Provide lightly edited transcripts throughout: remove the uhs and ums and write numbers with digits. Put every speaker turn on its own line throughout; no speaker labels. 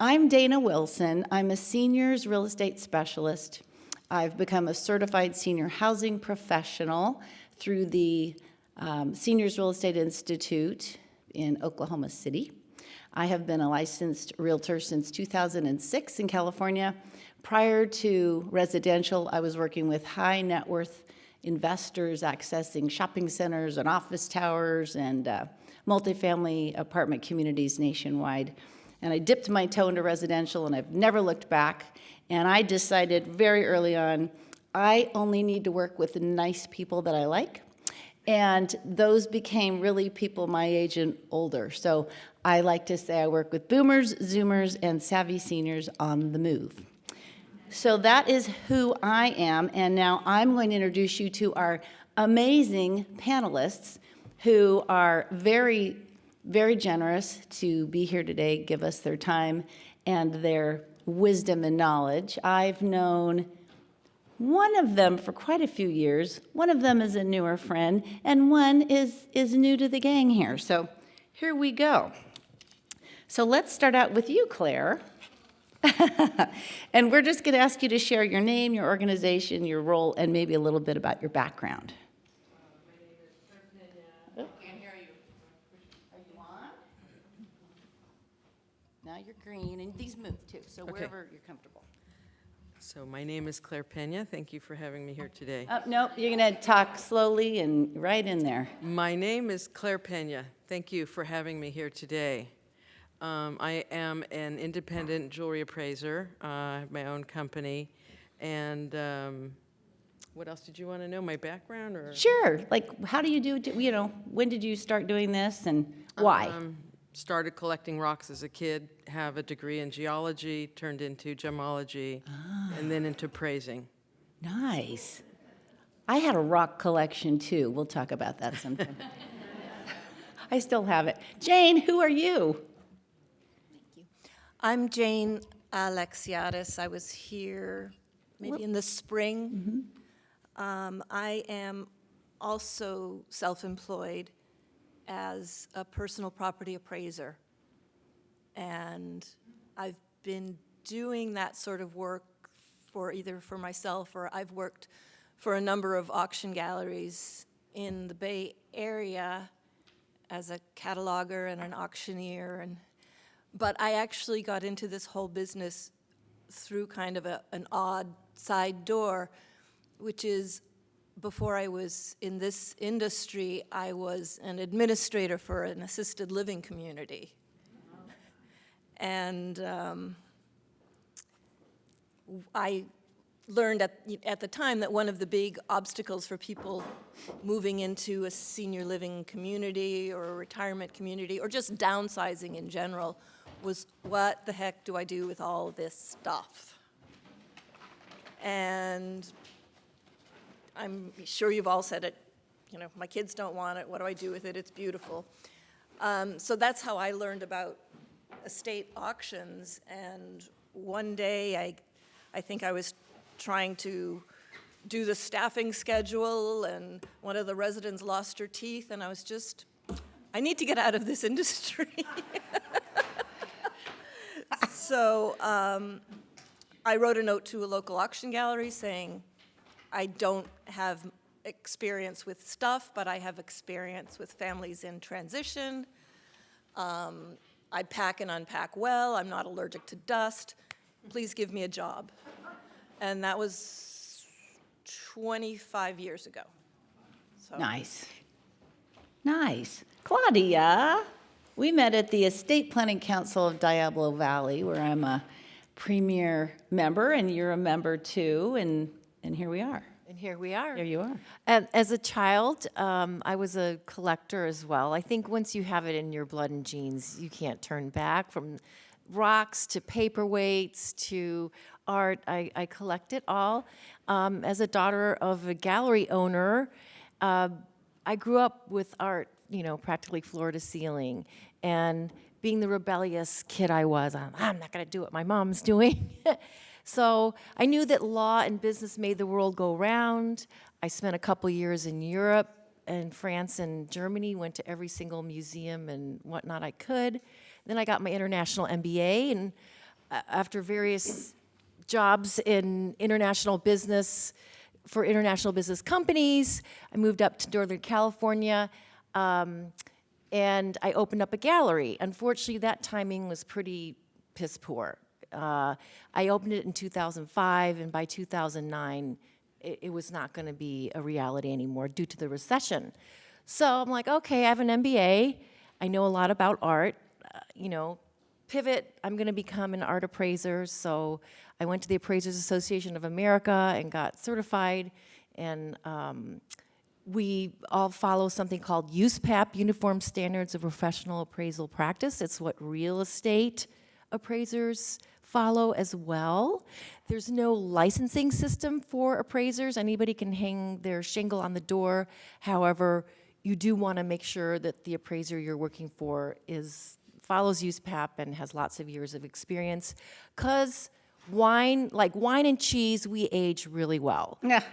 I'm Dayna Wilson. I'm a seniors real estate specialist. I've become a certified senior housing professional through the Seniors Real Estate Institute in Oklahoma City. I have been a licensed realtor since 2006 in California. Prior to residential, I was working with high net worth investors accessing shopping centers and office towers and multifamily apartment communities nationwide. And I dipped my toe into residential and I've never looked back. And I decided very early on, I only need to work with nice people that I like. And those became really people my age and older. So I like to say I work with boomers, zoomers, and savvy seniors on the move. So that is who I am. And now I'm going to introduce you to our amazing panelists who are very, very generous to be here today, give us their time and their wisdom and knowledge. I've known one of them for quite a few years. One of them is a newer friend, and one is new to the gang here. So here we go. So let's start out with you, Claire. And we're just going to ask you to share your name, your organization, your role, and maybe a little bit about your background. My name is Claire Pena. I can't hear you. Are you on? Now you're green, and these move too, so wherever you're comfortable.
So my name is Claire Pena. Thank you for having me here today.
No, you're going to talk slowly and right in there.
My name is Claire Pena. Thank you for having me here today. I am an independent jewelry appraiser. I have my own company. And what else did you want to know? My background? Or?
Sure. Like, how do you do, when did you start doing this and why?
Started collecting rocks as a kid, have a degree in geology, turned into gemology, and then into appraising.
Nice. I had a rock collection too. We'll talk about that sometime. I still have it. Jane, who are you?
I'm Jane Alexiadis. I was here maybe in the spring. I am also self-employed as a personal property appraiser. And I've been doing that sort of work for either for myself or I've worked for a number of auction galleries in the Bay Area as a cataloger and an auctioneer. But I actually got into this whole business through kind of an odd side door, which is before I was in this industry, I was an administrator for an assisted living community. And I learned at the time that one of the big obstacles for people moving into a senior living community or a retirement community or just downsizing in general was, what the heck do I do with all this stuff? And I'm sure you've all said it, my kids don't want it, what do I do with it? It's beautiful. So that's how I learned about estate auctions. And one day, I think I was trying to do the staffing schedule, and one of the residents lost her teeth, and I need to get out of this industry. So I wrote a note to a local auction gallery saying, I don't have experience with stuff, but I have experience with families in transition. I pack and unpack well. I'm not allergic to dust. Please give me a job. And that was 25 years ago. So.
Nice. Nice. Claudia, we met at the Estate Planning Council of Diablo Valley, where I'm a premier member, and you're a member too, and here we are.
And here we are.
There you are.
As a child, I was a collector as well. I think once you have it in your blood and genes, you can't turn back. From rocks to paperweights to art, I collect it all. As a daughter of a gallery owner, I grew up with art, practically floor to ceiling. And being the rebellious kid I was, I'm not going to do what my mom's doing. So I knew that law and business made the world go round. I spent a couple years in Europe and France and Germany, went to every single museum and whatnot I could. Then I got my international MBA, and after various jobs in international business, for international business companies, I moved up to Northern California, and I opened up a gallery. Unfortunately, that timing was pretty piss poor. I opened it in 2005, and by 2009, it was not going to be a reality anymore due to the recession. So I'm like, okay, I have an MBA. I know a lot about art. Pivot, I'm going to become an art appraiser. So I went to the Appraisers Association of America and got certified. And we all follow something called USPAP, Uniform Standards of Professional Appraisal Practice. It's what real estate appraisers follow as well. There's no licensing system for appraisers. Anybody can hang their shingle on the door. However, you do want to make sure that the appraiser you're working for follows USPAP and has lots of years of experience. Because like wine and cheese, we age really well.
Yeah.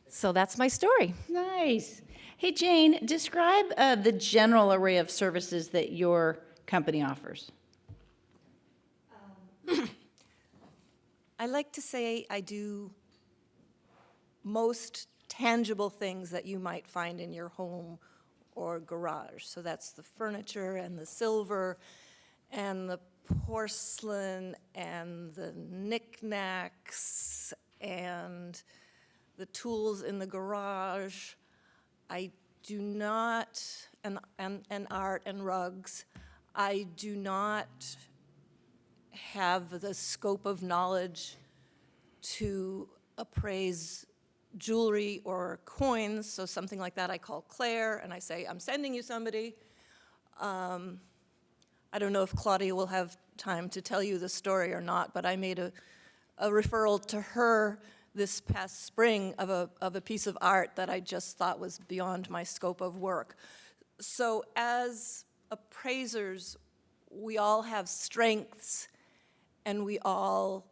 So that's my story.
Nice. Hey, Jane, describe the general array of services that your company offers.
I like to say I do most tangible things that you might find in your home or garage. So that's the furniture and the silver and the porcelain and the knickknacks and the tools in the garage. I do not, and art and rugs. I do not have the scope of knowledge to appraise jewelry or coins, so something like that I call Claire, and I say, I'm sending you somebody. I don't know if Claudia will have time to tell you the story or not, but I made a referral to her this past spring of a piece of art that I just thought was beyond my scope of work. So as appraisers, we all have strengths, and we all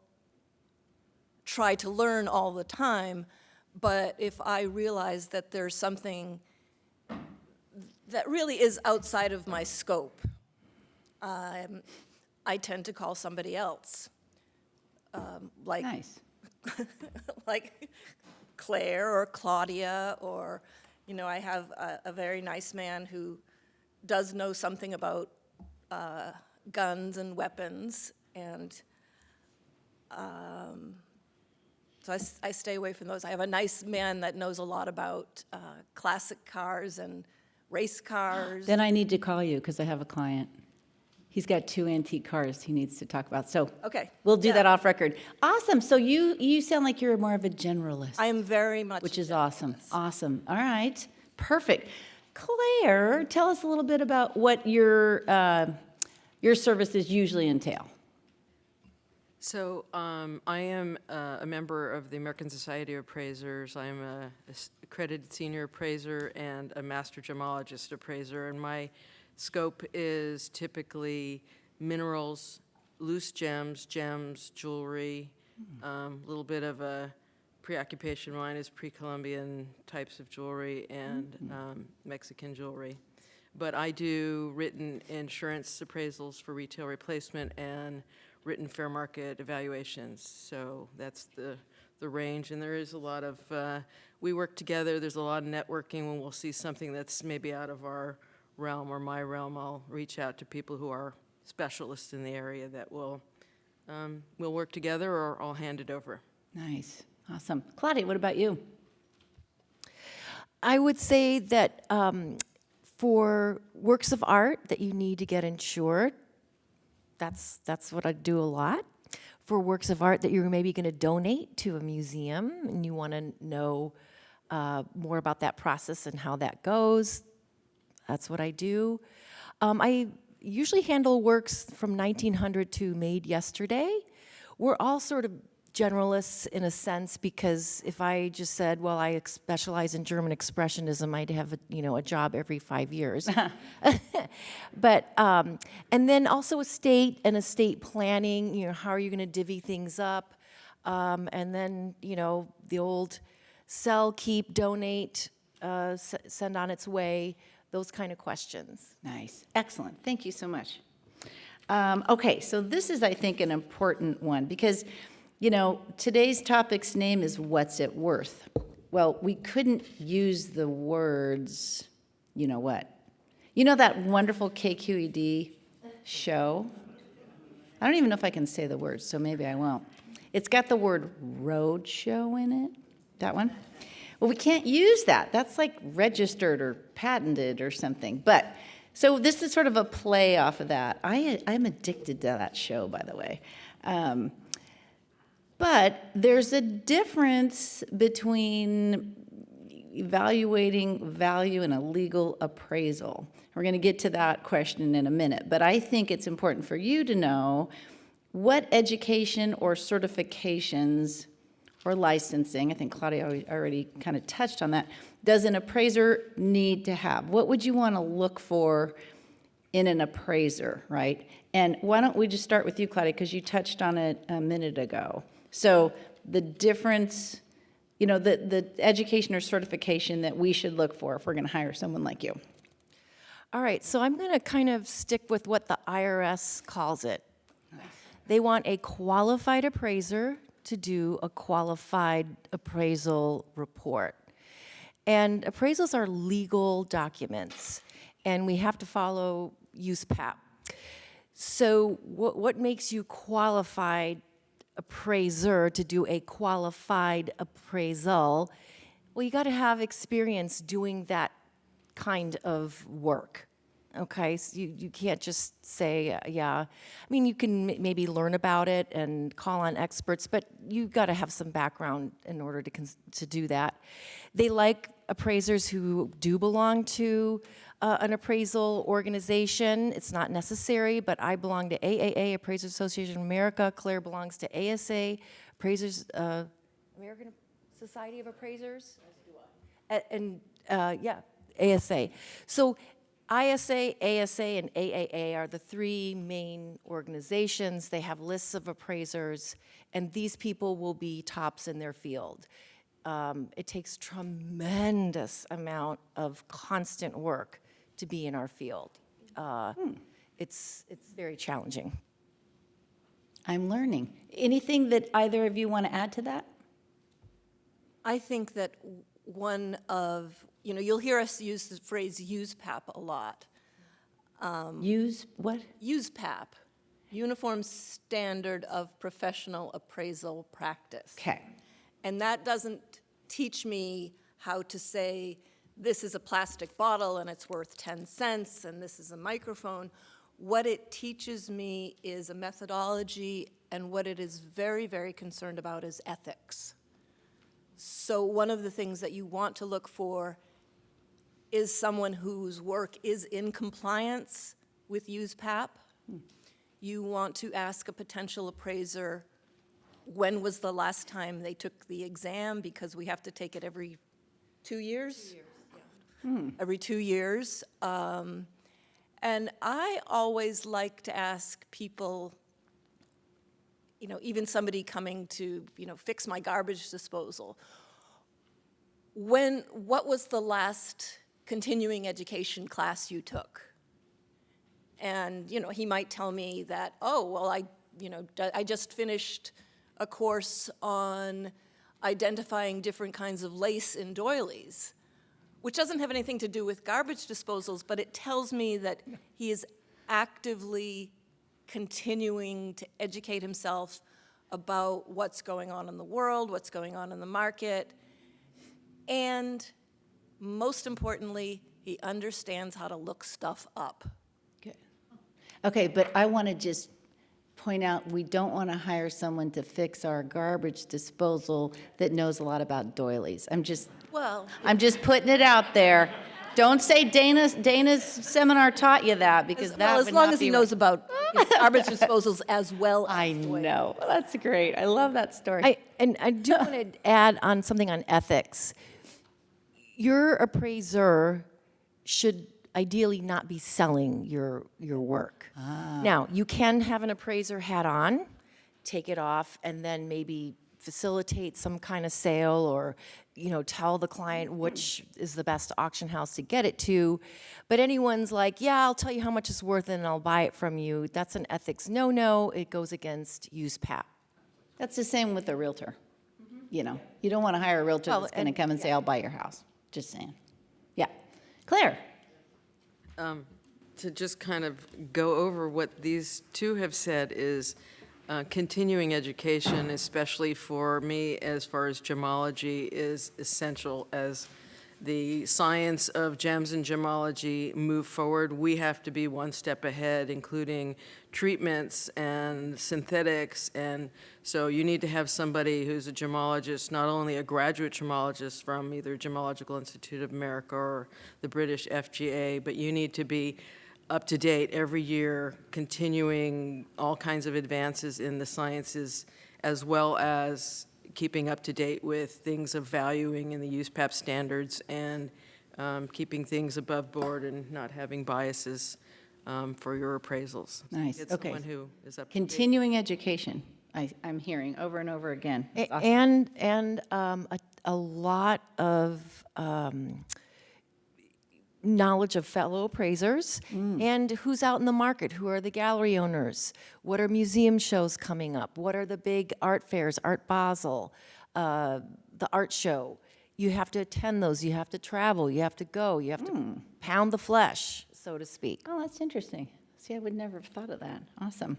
try to learn all the time, but if I realize that there's something that really is outside of my scope, I tend to call somebody else. Like
Nice.
like Claire or Claudia, or, I have a very nice man who does know something about guns and weapons, and so I stay away from those. I have a nice man that knows a lot about classic cars and race cars.
Then I need to call you because I have a client. He's got 2 antique cars he needs to talk about. So
Okay.
we'll do
Yeah.
that off record. Awesome. So you sound like you're more of a generalist,
I am very much.
which
a
is awesome.
generalist.
Awesome. All right. Perfect. Claire, tell us a little bit about what your services usually entail.
So I am a member of the American Society of Appraisers. I am a accredited senior appraiser and a master gemologist appraiser, and my scope is typically minerals, loose gems, jewelry, a little bit of a preoccupation. Mine is pre-Columbian types of jewelry and Mexican jewelry. But I do written insurance appraisals for retail replacement and written fair market evaluations. So that's the range, and there is a lot of, we work together, there's a lot of networking. When we'll see something that's maybe out of our realm or my realm, I'll reach out to people who are specialists in the area that will we'll work together, or I'll hand it over.
Nice. Awesome. Claudia, what about you?
I would say that for works of art that you need to get insured, that's what I do a lot. For works of art that you're maybe going to donate to a museum and you want to know more about that process and how that goes, that's what I do. I usually handle works from 1900 to made yesterday. We're all sort of generalists in a sense, because if I just said, well, I specialize in German expressionism, I'd have a job every 5 years. But and then also estate and estate planning. How are you going to divvy things up? And then the old sell, keep, donate, send on its way. Those kind of questions.
Nice. Excellent. Thank you so much. Okay, so this is, I think, an important one because, today's topic's name is what's it worth? Well, we couldn't use the words, you know what? You know that wonderful KQED show? I don't even know if I can say the words, so maybe I won't. It's got the word road show in it, that one. Well, we can't use that. That's like registered or patented or something. But, so this is sort of a play off of that. I'm addicted to that show, by the way. But there's a difference between evaluating value and a legal appraisal. We're going to get to that question in a minute, but I think it's important for you to know what education or certifications or licensing, I think Claudia already kind of touched on that, does an appraiser need to have? What would you want to look for in an appraiser, right? And why don't we just start with you, Claudia, because you touched on it a minute ago. So the difference, the education or certification that we should look for if we're going to hire someone like you.
All right, so I'm going to kind of stick with what the IRS calls it. They want a qualified appraiser to do a qualified appraisal report. And appraisals are legal documents, and we have to follow USPAP. So what makes you qualified appraiser to do a qualified appraisal? Well, you got to have experience doing that kind of work. Okay, so you can't just say, yeah. I mean, you can maybe learn about it and call on experts, but you've got to have some background in order to do that. They like appraisers who do belong to an appraisal organization. It's not necessary, but I belong to AAA, Appraisers Association of America. Claire belongs to ASA, Appraisers, American Society of Appraisers. ASA. So ISA, ASA, and AAA are the three main organizations. They have lists of appraisers, and these people will be tops in their field. It takes tremendous amount of constant work to be in our field. It's very challenging.
I'm learning. Anything that either of you want to add to that?
I think that one of, you'll hear us use the phrase USPAP a lot.
Use what?
USPAP, Uniform Standard of Professional Appraisal Practice.
Okay.
And that doesn't teach me how to say, this is a plastic bottle and it's worth 10 cents and this is a microphone. What it teaches me is a methodology, and what it is very, very concerned about is ethics. So one of the things that you want to look for is someone whose work is in compliance with USPAP. You want to ask a potential appraiser, when was the last time they took the exam? Because we have to take it every 2 years? 2 years, yeah. Every 2 years. And I always like to ask people, even somebody coming to, fix my garbage disposal, what was the last continuing education class you took? And, he might tell me that, I just finished a course on identifying different kinds of lace in doilies, which doesn't have anything to do with garbage disposals, but it tells me that he is actively continuing to educate himself about what's going on in the world, what's going on in the market, and most importantly, he understands how to look stuff up.
Good. Okay, but I want to just point out, we don't want to hire someone to fix our garbage disposal that knows a lot about doilies. I'm just putting it out there. Don't say Dayna's seminar taught you that, because that
as
would
long
not
as he
be
knows about garbage disposals as well as
I know. That's great. I love that story.
I do want to add on something on ethics. Your appraiser should ideally not be selling your work. Now, you can have an appraiser hat on, take it off, and then maybe facilitate some kind of sale or, tell the client which is the best auction house to get it to. But anyone's like, yeah, I'll tell you how much it's worth and I'll buy it from you. That's an ethics no-no. It goes against USPAP.
That's the same with a realtor. You don't want to hire a realtor
Well,
that's going to
and-
come and say, I'll buy your house. Just saying. Yeah. Claire?
To just kind of go over what these two have said is continuing education, especially for me as far as gemology, is essential. As the science of gems and gemology move forward, we have to be one step ahead, including treatments and synthetics. And so you need to have somebody who's a gemologist, not only a graduate gemologist from either Gemological Institute of America or the British FGA, but you need to be up to date every year, continuing all kinds of advances in the sciences, as well as keeping up to date with things of valuing in the USPAP standards and keeping things above board and not having biases for your appraisals.
Nice,
Get
okay.
someone who is up to date.
Continuing education, I'm hearing over and over again. It's awesome.
And a lot of knowledge of fellow appraisers and who's out in the market, who are the gallery owners, what are museum shows coming up, what are the big art fairs, Art Basel, the art show. You have to attend those, you have to travel, you have to go, you have to pound the flesh, so to speak.
Oh, that's interesting. See, I would never have thought of that. Awesome.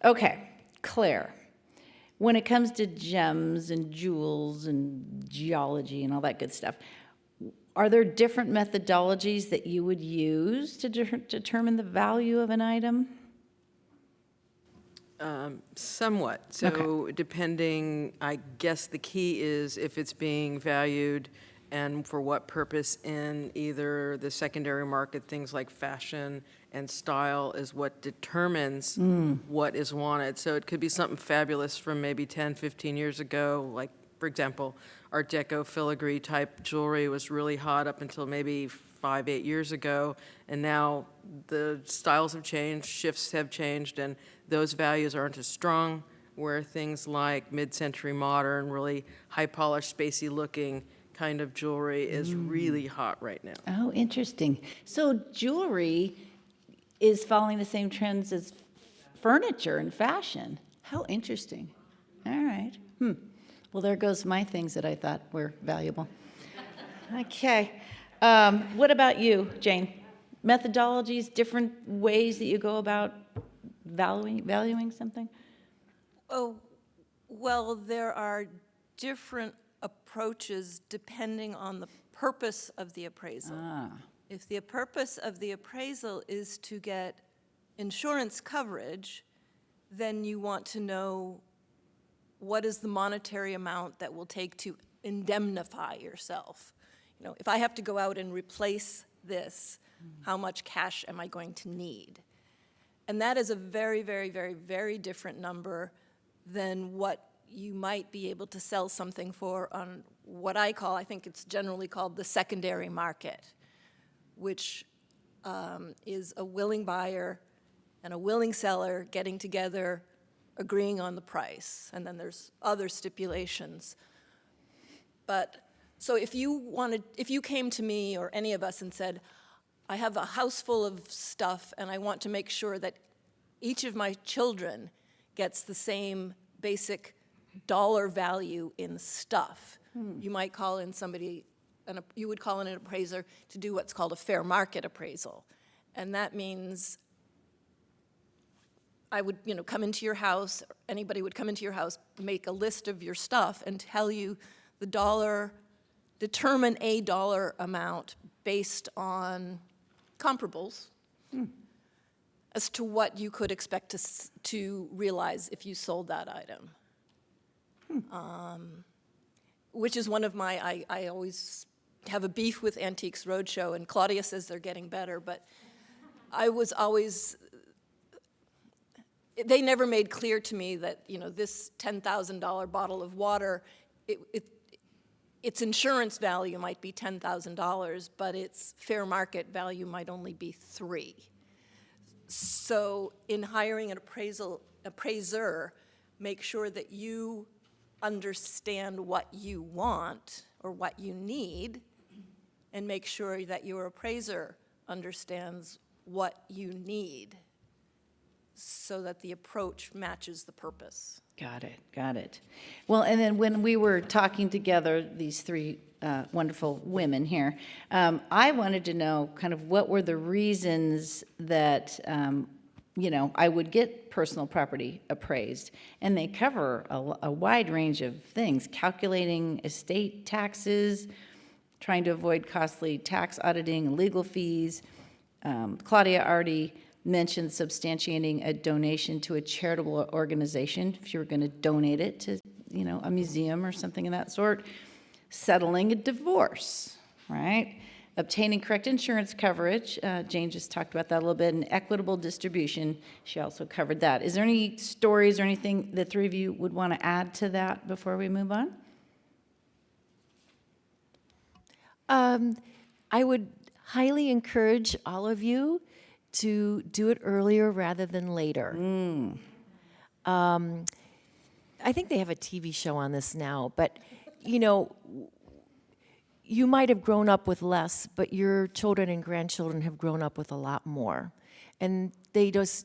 Okay, Claire. When it comes to gems and jewels and geology and all that good stuff, are there different methodologies that you would use to determine the value of an item?
Somewhat. So depending, I guess the key is if it's being valued and for what purpose in either the secondary market, things like fashion and style is what determines what is wanted. So it could be something fabulous from maybe 10, 15 years ago, like, for example, Art Deco filigree type jewelry was really hot up until maybe 5, 8 years ago, and now the styles have changed, shifts have changed, and those values aren't as strong, where things like mid-century modern, really high-polished, spacey-looking kind of jewelry is really hot right now.
Oh, interesting. So jewelry is following the same trends as furniture and fashion. How interesting. All right. Well, there goes my things that I thought were valuable. Okay. What about you, Jane? Methodologies, different ways that you go about valuing something?
Oh, well, there are different approaches depending on the purpose of the appraisal. If the purpose of the appraisal is to get insurance coverage, then you want to know what is the monetary amount that will take to indemnify yourself. If I have to go out and replace this, how much cash am I going to need? And that is a very, very, very, very different number than what you might be able to sell something for on what I think it's generally called the secondary market, which is a willing buyer and a willing seller getting together, agreeing on the price, and then there's other stipulations. But, so if you came to me or any of us and said, I have a house full of stuff and I want to make sure that each of my children gets the same basic dollar value in stuff, you might call in somebody, you would call in an appraiser to do what's called a fair market appraisal. And that means I would, come into your house, anybody would come into your house, make a list of your stuff and tell you the dollar, determine a dollar amount based on comparables as to what you could expect to realize if you sold that item. Which is one of my, I always have a beef with Antiques Roadshow, and Claudia says they're getting better, but I was always, they never made clear to me that, this $10,000 bottle of water, its insurance value might be $10,000, but its fair market value might only be $3,000. So in hiring an appraiser, make sure that you understand what you want or what you need, and make sure that your appraiser understands what you need so that the approach matches the purpose.
Got it, got it. Well, and then when we were talking together, these three wonderful women here, I wanted to know kind of what were the reasons that, I would get personal property appraised. And they cover a wide range of things, calculating estate taxes, trying to avoid costly tax auditing, legal fees. Claudia already mentioned substantiating a donation to a charitable organization, if you were going to donate it to, a museum or something of that sort. Settling a divorce, right? Obtaining correct insurance coverage. Jane just talked about that a little bit. And equitable distribution, she also covered that. Is there any stories or anything the three of you would want to add to that before we move on?
I would highly encourage all of you to do it earlier rather than later. I think they have a TV show on this now, but you might have grown up with less, but your children and grandchildren have grown up with a lot more, and they don't,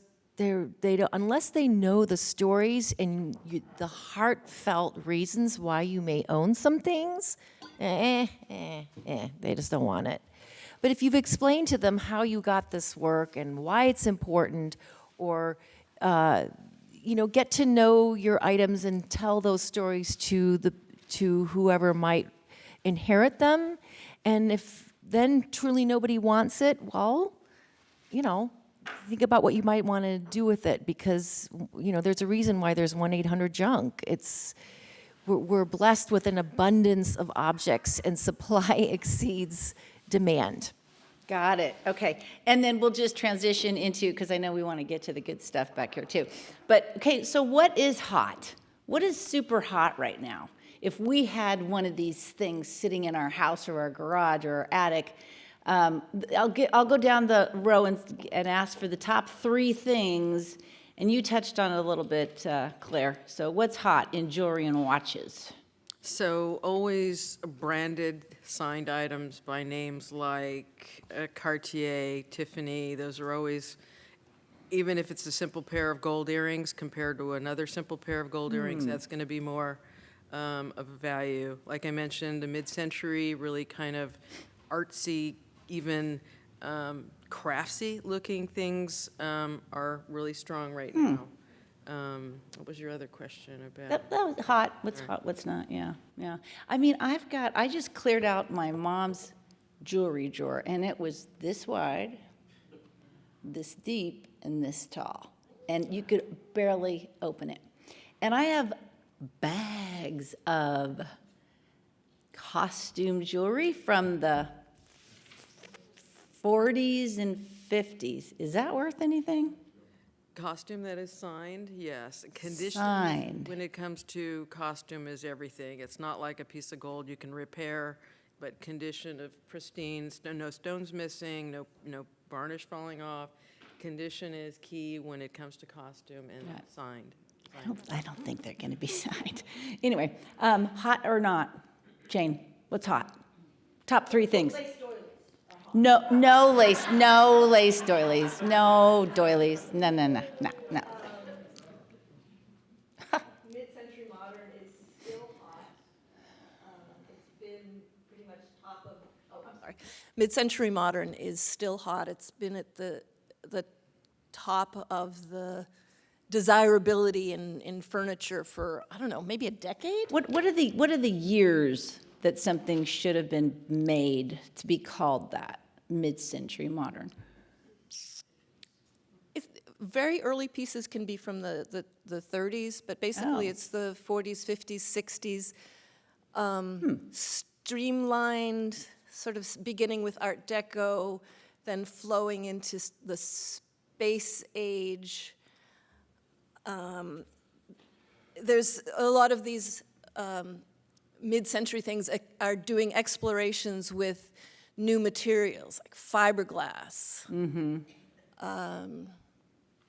unless they know the stories and the heartfelt reasons why you may own some things, they just don't want it. But if you've explained to them how you got this work and why it's important, or get to know your items and tell those stories to whoever might inherit them, and if then truly nobody wants it, well, think about what you might want to do with it, because there's a reason why there's 1-800-JUNK. We're blessed with an abundance of objects, and supply exceeds demand.
Got it. Okay. And then we'll just transition into, because I know we want to get to the good stuff back here too. But, okay, so what is hot? What is super hot right now? If we had one of these things sitting in our house or our garage or our attic, I'll go down the row and ask for the top 3 things. And you touched on it a little bit, Claire. So what's hot in jewelry and watches?
So always branded, signed items by names like Cartier, Tiffany. Those are always, even if it's a simple pair of gold earrings compared to another simple pair of gold earrings, that's going to be more of a value. Like I mentioned, the mid-century, really kind of artsy, even craftsy looking things are really strong right now. What was your other question about?
That was hot. What's hot, what's not, yeah. I mean, I just cleared out my mom's jewelry drawer, and it was this wide, this deep, and this tall. And you could barely open it. And I have bags of costume jewelry from the 40s and 50s. Is that worth anything?
Costume that is signed, yes. Condition,
Signed.
when it comes to costume, is everything. It's not like a piece of gold you can repair, but condition of pristine, no stones missing, no varnish falling off. Condition is key when it comes to costume and signed.
I don't think they're going to be signed. Anyway, hot or not? Jane, what's hot? Top 3 things. No lace doilies, no doilies, no.
Mid-century modern is still hot. It's been pretty much top of, Mid-century modern is still hot. It's been at the top of the desirability in furniture for, I don't know, maybe a decade?
What are the years that something should have been made to be called that, mid-century modern?
Very early pieces can be from the 30s, but basically it's the 40s, 50s, 60s. Streamlined, sort of beginning with Art Deco, then flowing into the space age. There's a lot of these mid-century things are doing explorations with new materials, like fiberglass.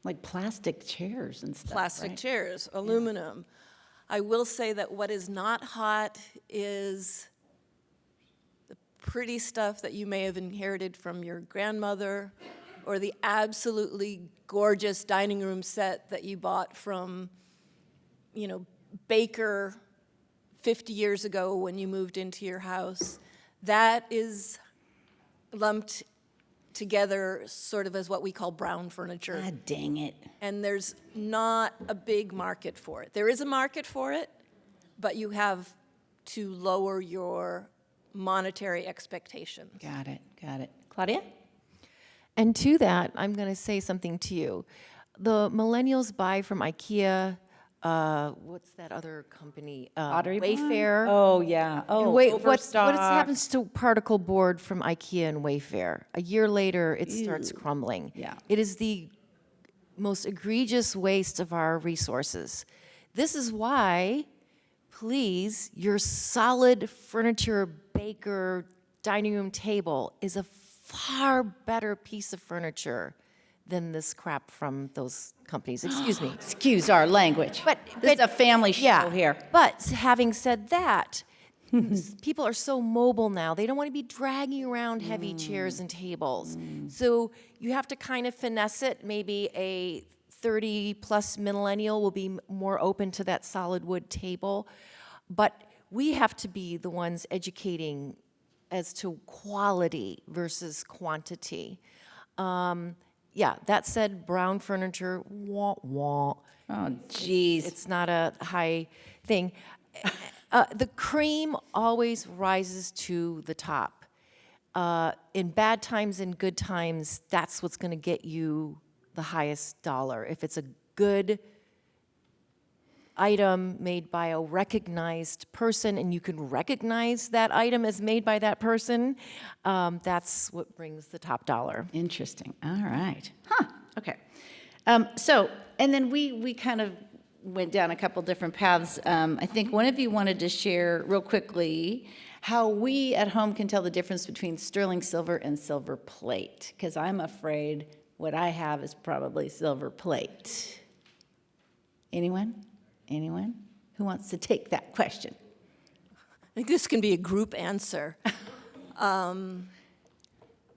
Like plastic chairs and stuff,
plastic
right?
chairs, aluminum. I will say that what is not hot is the pretty stuff that you may have inherited from your grandmother, or the absolutely gorgeous dining room set that you bought from, Baker 50 years ago when you moved into your house. That is lumped together sort of as what we call brown furniture.
Ah, dang it.
And there's not a big market for it. There is a market for it, but you have to lower your monetary expectations.
Got it, got it. Claudia?
And to that, I'm going to say something to you. The millennials buy from IKEA. What's that other company?
Pottery Barn?
Wayfair.
Oh, yeah. Oh,
And wait, what
Overstock.
happens to particle board from IKEA and Wayfair? A year later, it starts crumbling.
Yeah.
It is the most egregious waste of our resources. This is why, please, your solid furniture, Baker, dining room table is a far better piece of furniture than this crap from those companies. Excuse me.
Excuse our language. This is a family show here.
But having said that, people are so mobile now. They don't want to be dragging around heavy chairs and tables. So you have to kind of finesse it. Maybe a 30-plus millennial will be more open to that solid wood table. But we have to be the ones educating as to quality versus quantity. Yeah, that said, brown furniture, wah, wah.
Oh, geez.
It's not a high thing. The cream always rises to the top. In bad times and good times, that's what's going to get you the highest dollar. If it's a good item made by a recognized person and you can recognize that item as made by that person, that's what brings the top dollar.
Interesting. All right. Huh. Okay. And then we kind of went down a couple different paths. I think one of you wanted to share real quickly how we at home can tell the difference between sterling silver and silver plate, because I'm afraid what I have is probably silver plate. Anyone? Anyone? Who wants to take that question?
I think this can be a group answer.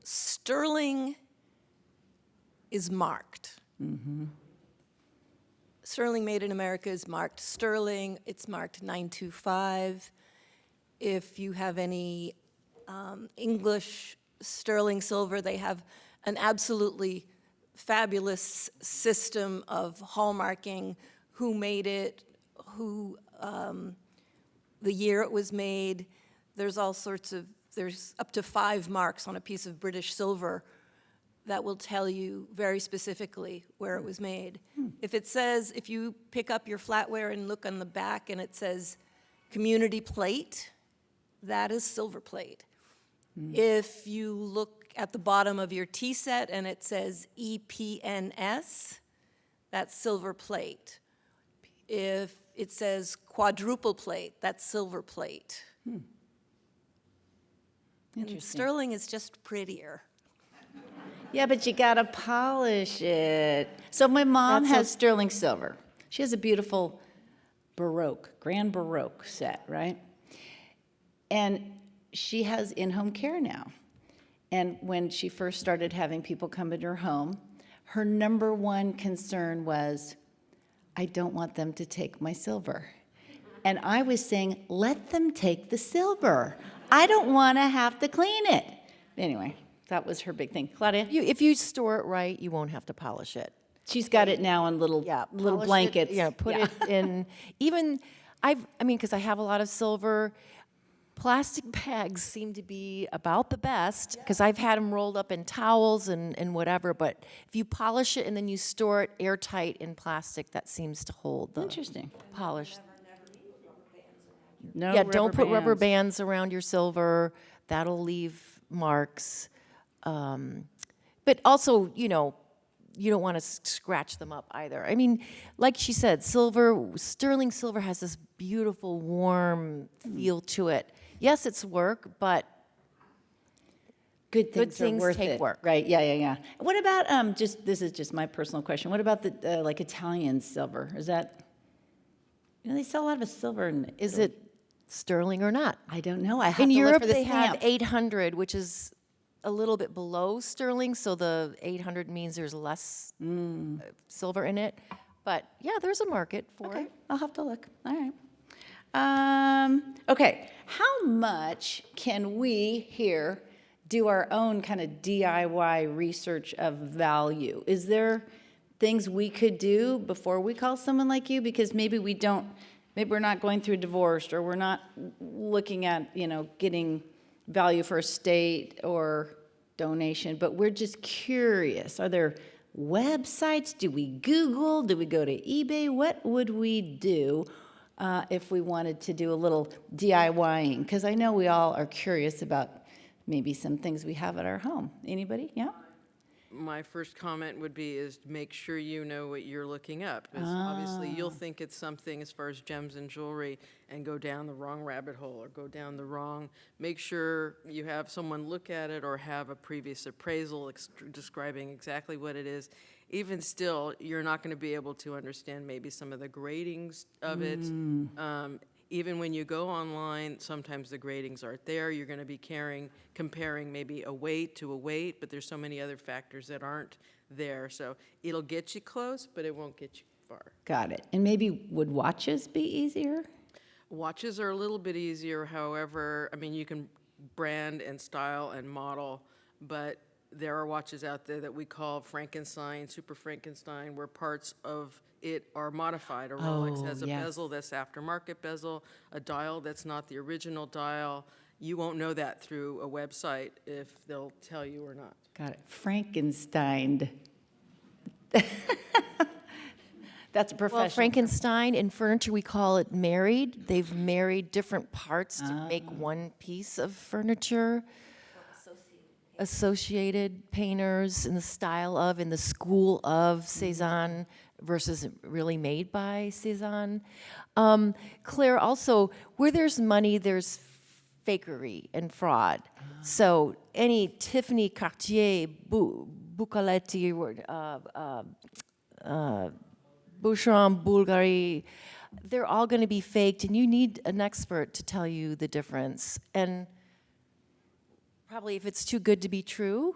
Sterling is marked. Sterling made in America is marked sterling. It's marked 925. If you have any English sterling silver, they have an absolutely fabulous system of hallmarking, who made it, who, the year it was made. There's there's up to 5 marks on a piece of British silver that will tell you very specifically where it was made. If you pick up your flatware and look on the back and it says community plate, that is silver plate. If you look at the bottom of your tea set and it says EPNS, that's silver plate. If it says quadruple plate, that's silver plate. And sterling is just prettier.
Yeah, but you gotta polish it. So my mom has sterling silver. She has a beautiful grand Baroque set, right? And she has in-home care now. And when she first started having people come into her home, her number one concern was, I don't want them to take my silver. And I was saying, let them take the silver. I don't want to have to clean it. Anyway, that was her big thing. Claudia?
If you store it right, you won't have to polish it.
She's got it now in little
polish
blankets.
It, put it in. Even because I have a lot of silver. Plastic bags seem to be about the best because I've had them rolled up in towels and whatever. But if you polish it and then you store it airtight in plastic, that seems to hold the
Interesting.
polish.
No
Yeah, don't put rubber
bands.
bands around your silver. That'll leave marks. But also, you don't want to scratch them up either. I mean, like she said, sterling silver has this beautiful, warm feel to it. Yes, it's work, but
good things are
things
worth
take
it.
work.
Right, yeah. What about, this is just my personal question, what about the, like Italian silver? Is that, they sell a lot of silver in
Is
Italy.
it sterling or not?
I don't know, I have
In
to look
Europe,
for the
they have
stamp.
800, which is a little bit below sterling, so the 800 means there's less silver in it. But yeah, there's a market for
Okay,
it.
I'll have to look, all right. Okay, how much can we here do our own kind of DIY research of value? Is there things we could do before we call someone like you? Because maybe we don't, maybe we're not going through divorce, or we're not looking at, getting value for estate or donation, but we're just curious. Are there websites? Do we Google? Do we go to eBay? What would we do if we wanted to do a little DIYing? Because I know we all are curious about maybe some things we have at our home. Anybody? Yeah?
My first comment would be is make sure you know what you're looking up. Because obviously you'll think it's something as far as gems and jewelry and go down the wrong rabbit hole or go down the wrong. Make sure you have someone look at it or have a previous appraisal describing exactly what it is. Even still, you're not going to be able to understand maybe some of the gradings of it. Even when you go online, sometimes the gradings aren't there. You're going to be comparing maybe a weight to a weight, but there's so many other factors that aren't there. So it'll get you close, but it won't get you far.
Got it. And maybe would watches be easier?
Watches are a little bit easier, however, I mean, you can brand and style and model, but there are watches out there that we call Frankenstein, Super Frankenstein, where parts of it are modified. A Rolex has a
yes.
bezel that's aftermarket bezel, a dial that's not the original dial. You won't know that through a website if they'll tell you or not.
Got it. Frankenstein. That's a professional.
Well, Frankenstein, in furniture, we call it married. They've married different parts to make one piece of furniture. Associated painters in the style of, in the school of Cezanne versus really made by Cezanne. Claire, also, where there's money, there's fakery and fraud. So any Tiffany, Cartier, Buccaletti, Boucheron, Bulgari, they're all going to be faked, and you need an expert to tell you the difference. And probably if it's too good to be true,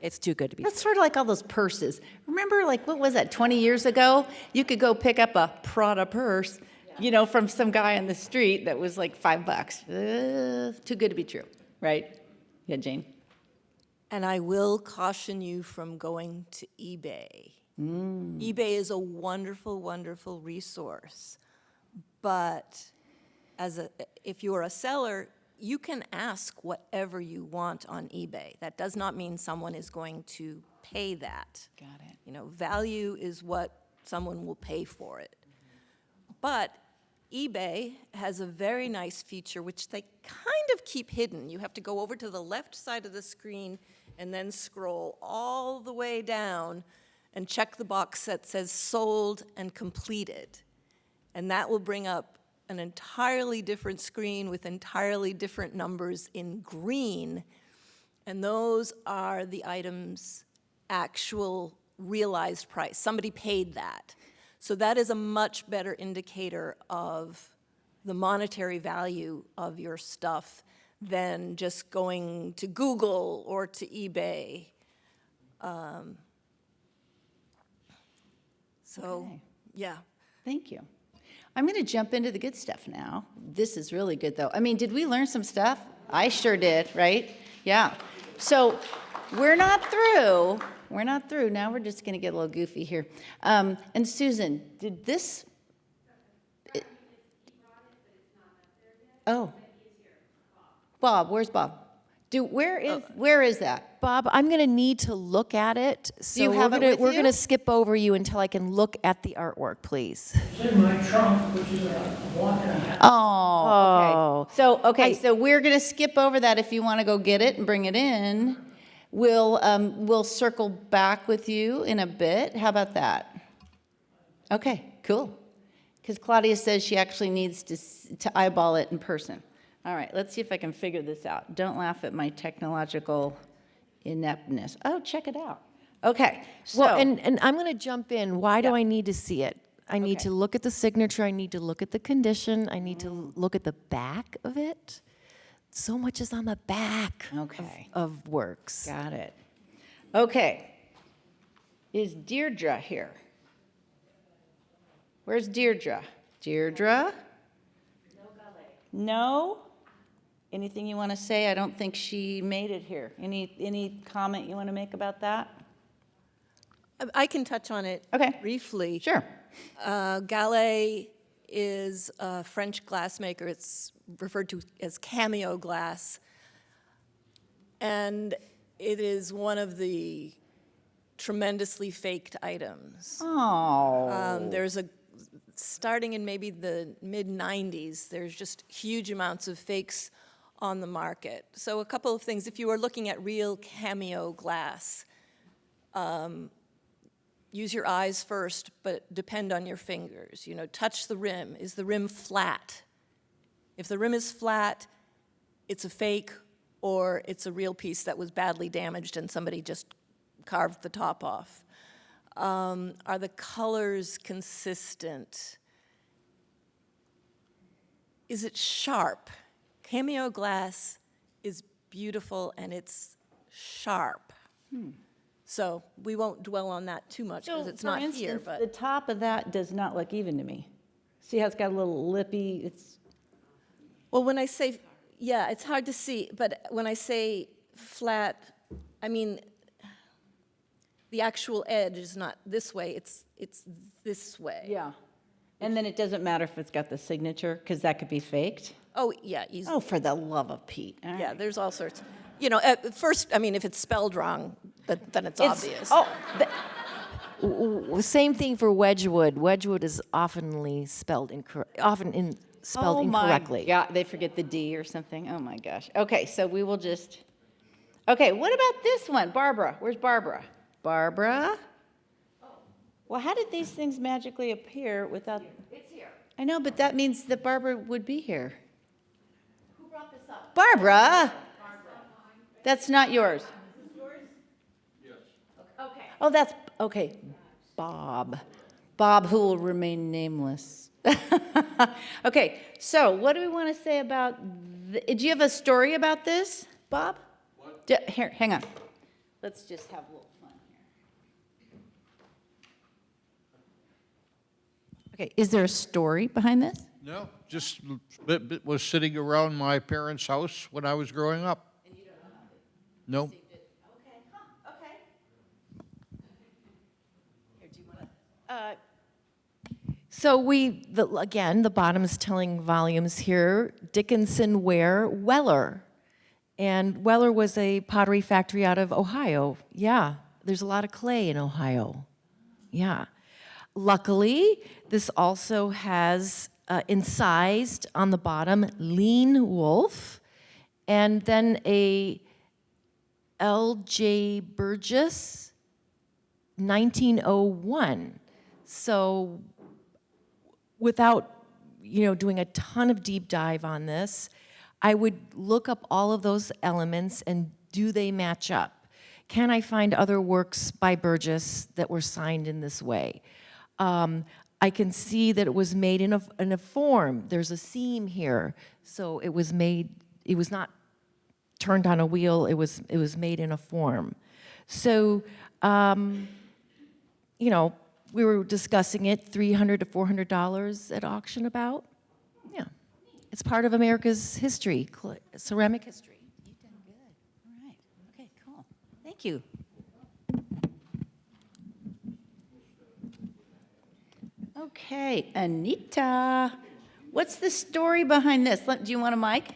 it's too good to be true.
That's sort of like all those purses. Remember, like, what was that, 20 years ago? You could go pick up a Prada purse, from some guy on the street that was like $5. Too good to be true, right? Yeah, Jane?
And I will caution you from going to eBay. eBay is a wonderful, wonderful resource. But if you're a seller, you can ask whatever you want on eBay. That does not mean someone is going to pay that.
Got it.
Value is what someone will pay for it. But eBay has a very nice feature which they kind of keep hidden. You have to go over to the left side of the screen and then scroll all the way down and check the box that says sold and completed. And that will bring up an entirely different screen with entirely different numbers in green. And those are the items' actual realized price. Somebody paid that. So that is a much better indicator of the monetary value of your stuff than just going to Google or to eBay.
Okay.
Yeah.
Thank you. I'm going to jump into the good stuff now. This is really good, though. I mean, did we learn some stuff? I sure did, right? Yeah. So we're not through. We're not through. Now we're just going to get a little goofy here. And Susan, did this... Oh. Bob, where's Bob? Where is that?
Bob, I'm going to need to look at it, so
you have it with
we're
you?
going to skip over you until I can look at the artwork, please.
It's in my trunk, which is a walk and a half.
Oh, okay. So we're going to skip over that. If you want to go get it and bring it in, we'll circle back with you in a bit. How about that? Okay, cool. Because Claudia says she actually needs to eyeball it in person. All right, let's see if I can figure this out. Don't laugh at my technological ineptness. Oh, check it out. Okay, so.
Well, and I'm going to jump in. Why do
Yeah.
I need to see it? I need
Okay.
to look at the signature. I need to look at the condition. I need to look at the back of it. So much is on the back
Okay.
of works.
Got it. Okay. Is Deirdre here? Where's Deirdre? Deirdre? No? Anything you want to say? I don't think she made it here. Any comment you want to make about that?
I can touch on it
Okay.
briefly.
Sure.
Gallet is a French glassmaker. It's referred to as cameo glass. And it is one of the tremendously faked items.
Oh.
Starting in maybe the mid-90s, there's just huge amounts of fakes on the market. So a couple of things. If you are looking at real cameo glass, use your eyes first, but depend on your fingers. You know, touch the rim. Is the rim flat? If the rim is flat, it's a fake, or it's a real piece that was badly damaged and somebody just carved the top off. Are the colors consistent? Is it sharp? Cameo glass is beautiful and it's sharp. So we won't dwell on that too much because it's not here, but.
The top of that does not look even to me. See how it's got a little lippy, it's,
Well, when I say, yeah, it's hard to see, but when I say flat, I mean, the actual edge is not this way, it's this way.
yeah. And then it doesn't matter if it's got the signature, because that could be faked.
Oh, yeah, easily.
Oh, for the love of Pete. All
Yeah,
right.
there's all sorts. You know, at first, I mean, if it's spelled wrong, then it's obvious.
Oh,
Same thing for Wedgwood. Wedgwood is spelled incorrectly.
Oh, my God, they forget the D or something. Oh, my gosh. Okay, so we will just, okay, what about this one? Barbara, where's Barbara? Barbara? Well, how did these things magically appear without?
It's here.
I know, but that means that Barbara would be here.
Who brought this up?
Barbara? That's not yours.
Okay.
Oh, that's, okay, Bob. Bob, who will remain nameless. Okay, so what do we want to say about, do you have a story about this, Bob? What? Here, hang on. Let's just have a little fun here. Okay, is there a story behind this?
No, just was sitting around my parents' house when I was growing up. And you don't know how to? No.
Okay, okay. Here, do you want to?
So again, the bottom is telling volumes here. Dickinson Ware Weller. And Weller was a pottery factory out of Ohio. Yeah, there's a lot of clay in Ohio. Yeah. Luckily, this also has incised on the bottom lean wolf, and then a L.J. Burgess, 1901. So without, doing a ton of deep dive on this, I would look up all of those elements and do they match up? Can I find other works by Burgess that were signed in this way? I can see that it was made in a form. There's a seam here, so it was not turned on a wheel. It was made in a form. So, we were discussing it, $300 to $400 at auction about. Yeah, it's part of America's history, ceramic history.
You've done good. All right. Okay, cool. Thank you. Okay, Anita, what's the story behind this? Do you want a mic?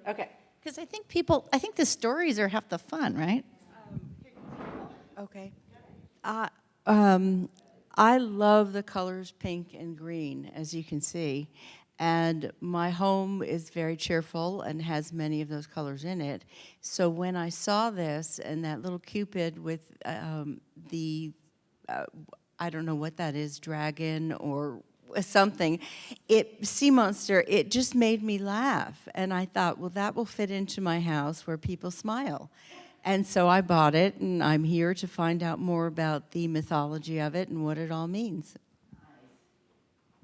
Okay, because I think the stories are half the fun, right?
Okay. I love the colors pink and green, as you can see. And my home is very cheerful and has many of those colors in it. So when I saw this and that little Cupid with I don't know what that is, dragon or something. Sea Monster, it just made me laugh. And I thought, well, that will fit into my house where people smile. And so I bought it, and I'm here to find out more about the mythology of it and what it all means.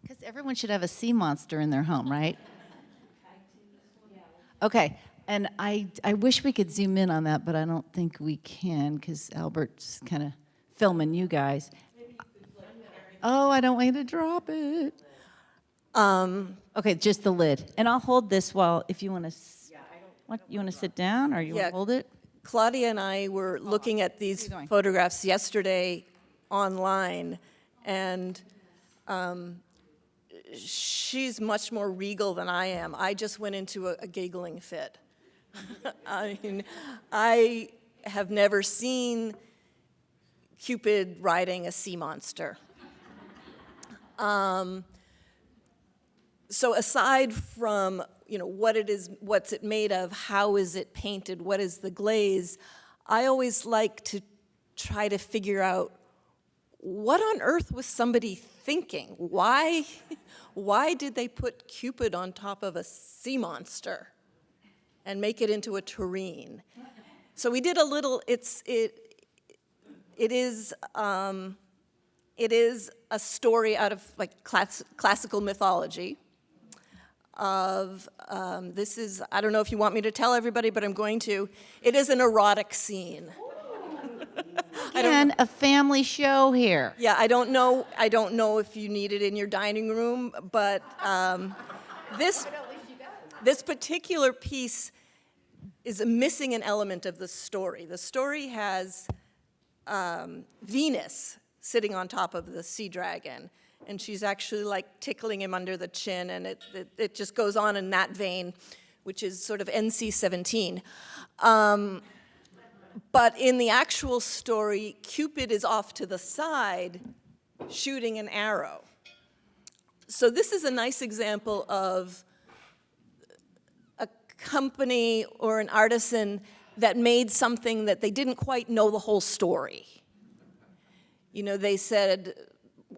Because everyone should have a sea monster in their home, right? Okay, and I wish we could zoom in on that, but I don't think we can because Albert's kind of filming you guys. Oh, I don't want you to drop it. Okay, just the lid. And I'll hold this while, if you want to, you want to sit down or you want
Yeah.
to hold it?
Claudia and I were looking at these
Keep going.
photographs yesterday online, and she's much more regal than I am. I just went into a giggling fit. I mean, I have never seen Cupid riding a sea monster. So aside from, what it is, what's it made of, how is it painted, what is the glaze, I always like to try to figure out what on earth was somebody thinking? Why did they put Cupid on top of a sea monster and make it into a tureen? So we did a little, it is a story out of like classical mythology of, this is, I don't know if you want me to tell everybody, but I'm going to. It is an erotic scene.
And a family show here.
Yeah, I don't know if you need it in your dining room, but this particular piece is missing an element of the story. The story has Venus sitting on top of the sea dragon, and she's actually like tickling him under the chin, and it just goes on in that vein, which is sort of NC-17. But in the actual story, Cupid is off to the side shooting an arrow. So this is a nice example of a company or an artisan that made something that they didn't quite know the whole story. They said,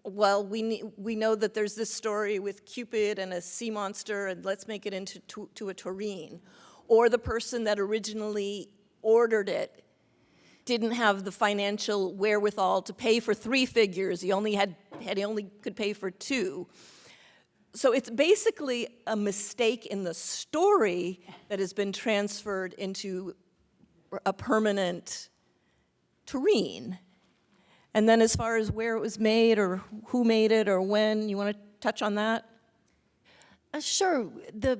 well, we know that there's this story with Cupid and a sea monster, and let's make it into to a tureen. Or the person that originally ordered it didn't have the financial wherewithal to pay for 3 figures. He only could pay for 2. So it's basically a mistake in the story that has been transferred into a permanent tureen. And then as far as where it was made or who made it or when, you want to touch on that?
Sure. The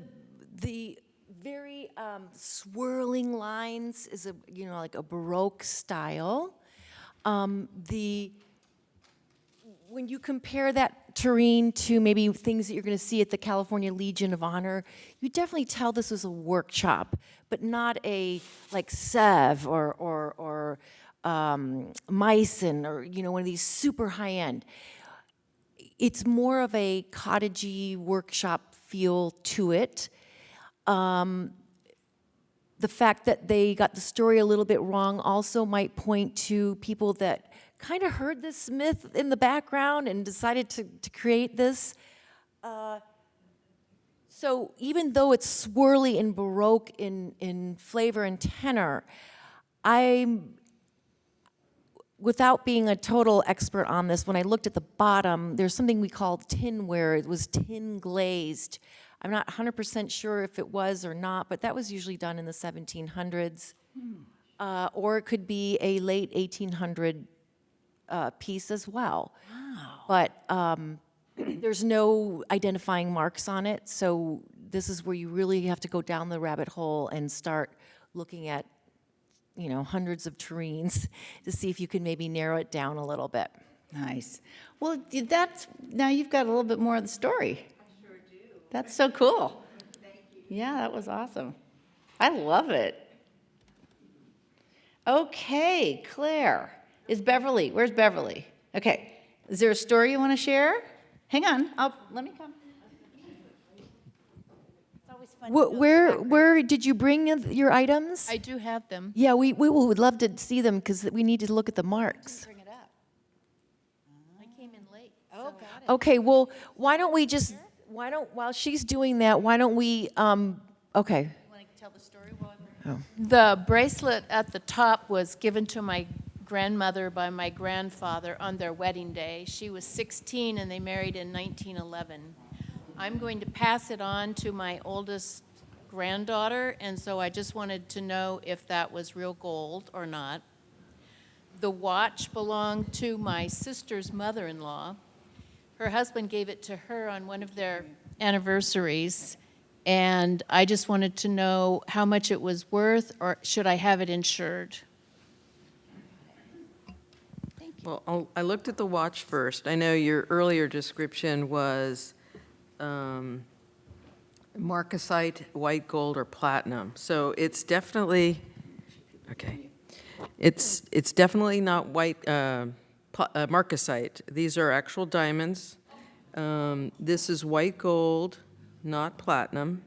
very swirling lines is like a Baroque style. When you compare that terrain to maybe things that you're going to see at the California Legion of Honor, you definitely tell this was a workshop, but not a like Sèvres or Meissen or one of these super high end. It's more of a cottagey workshop feel to it. The fact that they got the story a little bit wrong also might point to people that kind of heard this myth in the background and decided to create this. So even though it's swirly and Baroque in flavor and tenor, without being a total expert on this, when I looked at the bottom, there's something we call tinware. It was tin glazed. I'm not 100% sure if it was or not, but that was usually done in the 1700s. Or it could be a late 1800 piece as well. Wow. But there's no identifying marks on it, so this is where you really have to go down the rabbit hole and start looking at hundreds of tureens to see if you can maybe narrow it down a little bit.
Nice. Well, now you've got a little bit more of the story. I sure do. That's so cool. Thank you. Yeah, that was awesome. I love it. Okay, Claire. Where's Beverly? Okay. Is there a story you want to share? Hang on. Let me come.
Where did you bring your items?
I do have them.
Yeah, we would love to see them because we need to look at the marks.
Bring it up. I
came in late. Okay, well, why don't, while she's doing that, why don't we, okay.
The bracelet at the top was given to my grandmother by my grandfather on their wedding day. She was 16 and they married in 1911. I'm going to pass it on to my oldest granddaughter, and so I just wanted to know if that was real gold or not. The watch belonged to my sister's mother-in-law. Her husband gave it to her on one of their anniversaries, and I just wanted to know how much it was worth, or should I have it insured?
Well, I looked at the watch first. I know your earlier description was marcasite, white gold, or platinum. So it's definitely, okay. It's definitely not white marcasite. These are actual diamonds. This is white gold, not platinum.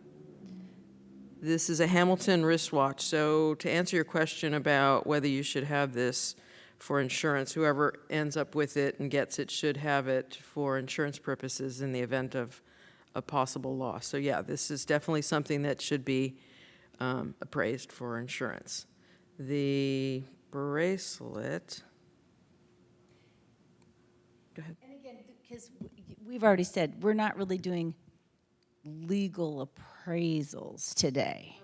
This is a Hamilton wristwatch. So to answer your question about whether you should have this for insurance, whoever ends up with it and gets it should have it for insurance purposes in the event of a possible loss. So yeah, this is definitely something that should be appraised for insurance. The bracelet, go ahead.
And again, because we've already said, we're not really doing legal appraisals today.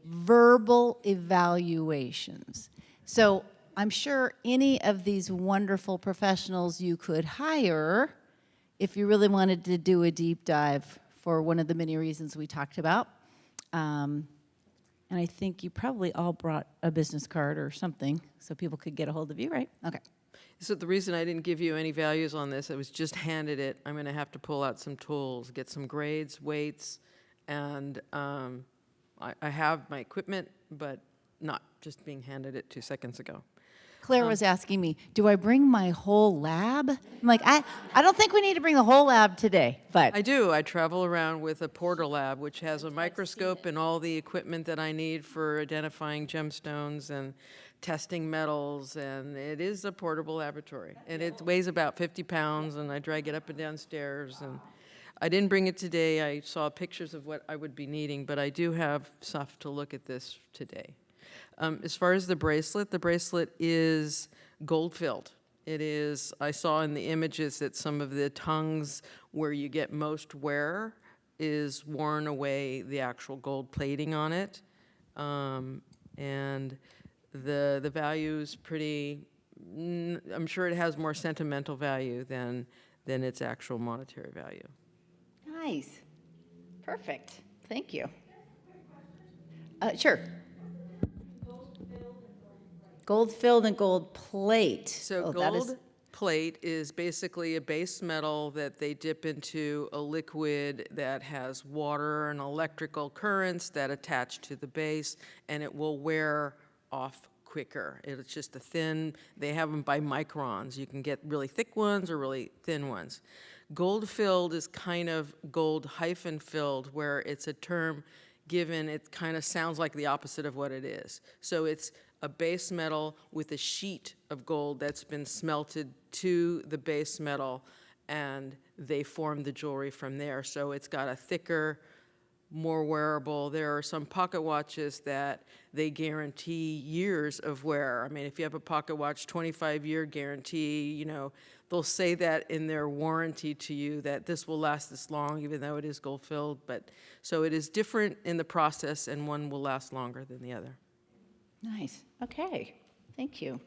Verbal evaluations. So I'm sure any of these wonderful professionals you could hire if you really wanted to do a deep dive for one of the many reasons we talked about. And I think you probably all brought a business card or something so people could get a hold of you, right? Okay.
So the reason I didn't give you any values on this, I was just handed it. I'm going to have to pull out some tools, get some grades, weights, and I have my equipment, but not just being handed it 2 seconds ago.
Claire was asking me, do I bring my whole lab? I'm like, I don't think we need to bring the whole lab today, but.
I do. I travel around with a Porter lab, which has a microscope and all the equipment that I need for identifying gemstones and testing metals, and it is a portable laboratory. And it weighs about 50 pounds, and I drag it up and down stairs. And I didn't bring it today. I saw pictures of what I would be needing, but I do have stuff to look at this today. As far as the bracelet is gold-filled. It is, I saw in the images that some of the tongues where you get most wear is worn away the actual gold plating on it. And the value is pretty, I'm sure it has more sentimental value than its actual monetary value.
Nice. Perfect. Thank you. Sure. Gold filled and gold plate.
So
that is-
gold plate is basically a base metal that they dip into a liquid that has water and electrical currents that attach to the base, and it will wear off quicker. It's just a thin, they have them by microns. You can get really thick ones or really thin ones. Gold filled is kind of gold hyphen filled, where it's a term given, it kind of sounds like the opposite of what it is. So it's a base metal with a sheet of gold that's been smelted to the base metal, and they form the jewelry from there. So it's got a thicker, more wearable. There are some pocket watches that they guarantee years of wear. I mean, if you have a pocket watch, 25-year guarantee, you know, they'll say that in their warranty to you that this will last this long, even though it is gold-filled. But so it is different in the process, and one will last longer than the other.
Nice. Okay. Thank you.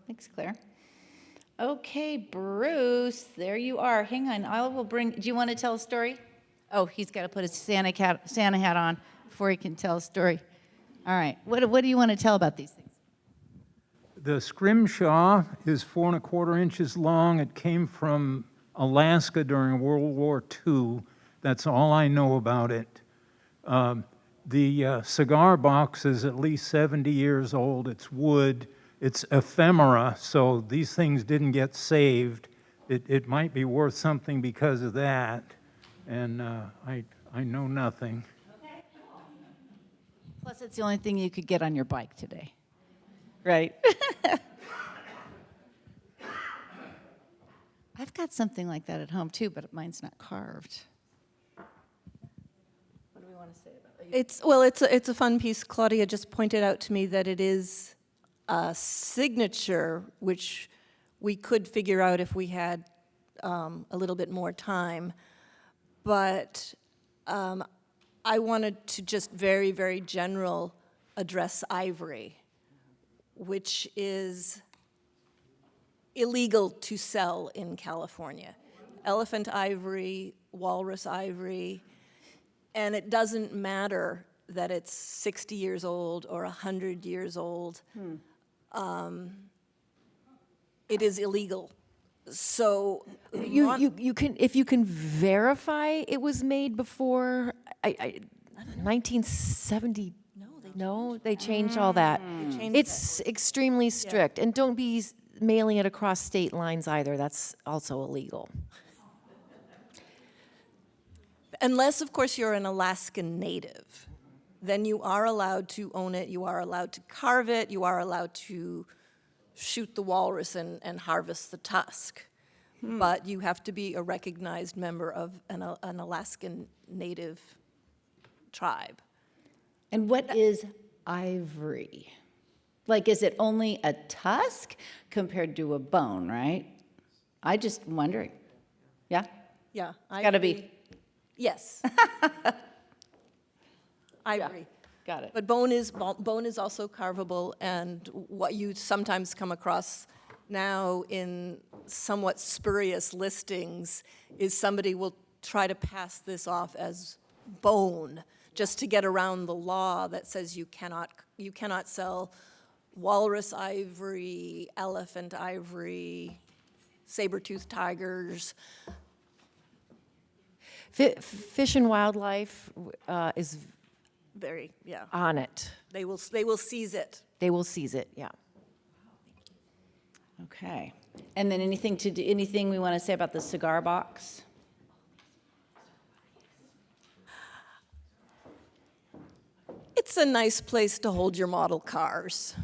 Thanks, Claire. Okay, Bruce, there you are. Hang on. I will bring. Do you want to tell a story? Oh, he's got to put his Santa hat on before he can tell a story. All right. What do you want to tell about these things?
The scrimshaw is 4¼ inches long. It came from Alaska during World War II. That's all I know about it. The cigar box is at least 70 years old. It's wood. It's ephemera, so these things didn't get saved. It might be worth something because of that, and I know nothing.
Okay. Plus, it's the only thing you could get on your bike today, right? I I've got something like that at home too, but mine's not carved. What do we want to say about it?
It's a fun piece. Claudia just pointed out to me that it is a signature, which we could figure out if we had a little bit more time. But I wanted to just very, very general address ivory, which is illegal to sell in California. Elephant ivory, walrus ivory, and it doesn't matter that it's 60 years old or 100 years old. It is illegal. So
You can, if you can verify it was made before 1970. No, they changed all that. It's extremely strict, and don't be mailing it across state lines either. That's also illegal.
Unless, of course, you're an Alaskan native, then you are allowed to own it, you are allowed to carve it, you are allowed to shoot the walrus and harvest the tusk. But you have to be a recognized member of an Alaskan native tribe.
And what is ivory? Like, is it only a tusk compared to a bone, right? I just wondering. Yeah?
Yeah.
Gotta be.
Yes. Ivory.
Got it.
But bone is also carvable, and what you sometimes come across now in somewhat spurious listings is somebody will try to pass this off as bone just to get around the law that says you cannot sell walrus ivory, elephant ivory, saber-toothed tigers.
Fish and Wildlife is
Very, yeah.
on it.
They will seize it.
They will seize it, yeah.
Okay. And then anything we want to say about the cigar box?
It's a nice place to hold your model cars.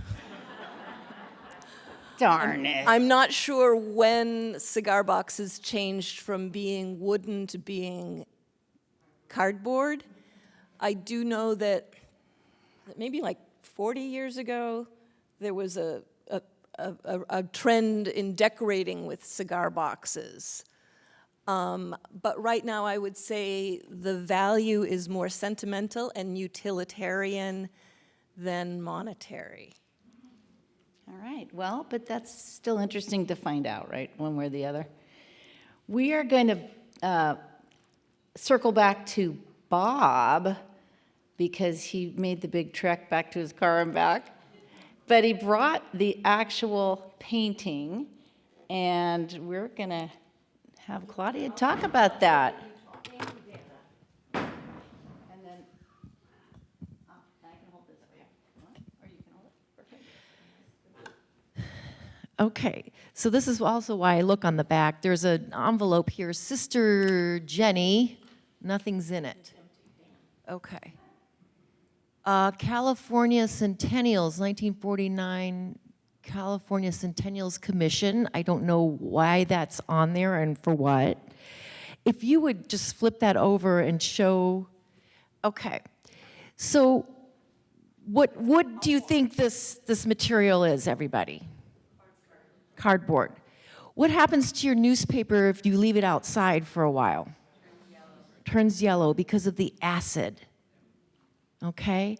Darn it.
I'm not sure when cigar boxes changed from being wooden to being cardboard. I do know that maybe like 40 years ago, there was a trend in decorating with cigar boxes. But right now, I would say the value is more sentimental and utilitarian than monetary.
All right. Well, but that's still interesting to find out, right? One way or the other. We are going to circle back to Bob because he made the big trek back to his car and back. But he brought the actual painting, and we're going to have Claudia talk about that. And then I can hold this for you. Or you can hold it. Perfect.
Okay, so this is also why I look on the back. There's an envelope here, Sister Jenny, nothing's in it. Okay. California Centennials, 1949 California Centennials Commission. I don't know why that's on there and for what. If you would just flip that over and show, okay. So what do you think this material is, everybody? Cardboard. What happens to your newspaper if you leave it outside for a while? Turns yellow because of the acid. Okay?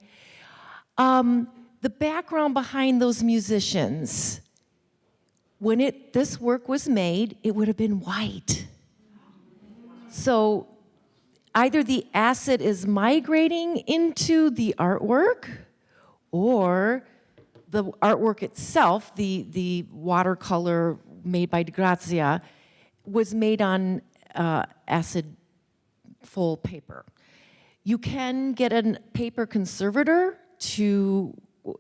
The background behind those musicians, when this work was made, it would have been white. So either the acid is migrating into the artwork, or the artwork itself, the watercolor made by Grazia, was made on acid full paper. You can get a paper conservator to,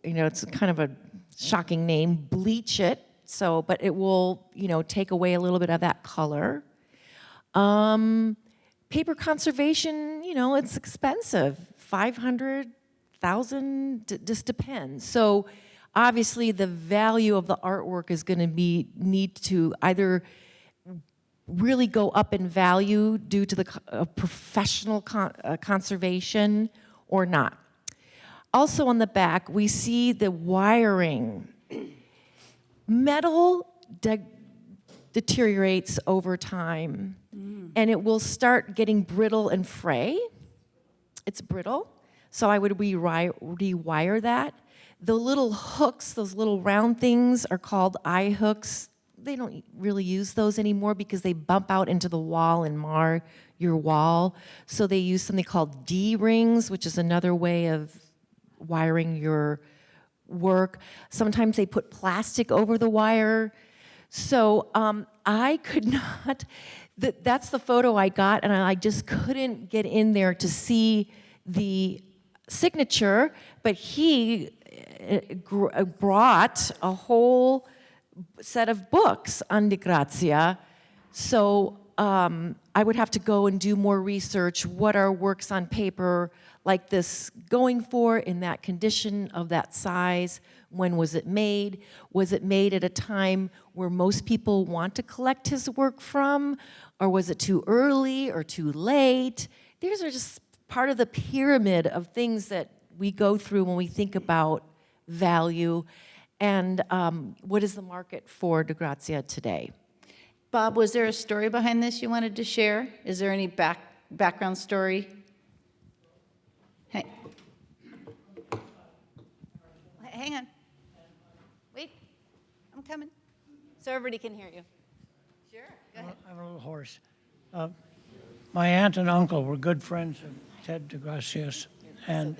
it's kind of a shocking name, bleach it, but it will, take away a little bit of that color. Paper conservation, it's expensive, $500,000, just depends. So obviously the value of the artwork is going to need to either really go up in value due to the professional conservation or not. Also on the back, we see the wiring. Metal deteriorates over time, and it will start getting brittle and fray. It's brittle, so I would rewire that. The little hooks, those little round things, are called eye hooks. They don't really use those anymore because they bump out into the wall and mar your wall. So they use something called D-rings, which is another way of wiring your work. Sometimes they put plastic over the wire. So I could not, that's the photo I got, and I just couldn't get in there to see the signature, but he brought a whole set of books on Di Grazia. So I would have to go and do more research. What are works on paper like this going for in that condition of that size? When was it made? Was it made at a time where most people want to collect his work from? Or was it too early or too late? These are just part of the pyramid of things that we go through when we think about value and what is the market for Di Grazia today.
Bob, was there a story behind this you wanted to share? Is there any background story? Hey. Hang on. Wait, I'm coming. So everybody can hear you. Sure, go ahead.
I'm a little hoarse. My aunt and uncle were good friends of Ted Di Grazia's, and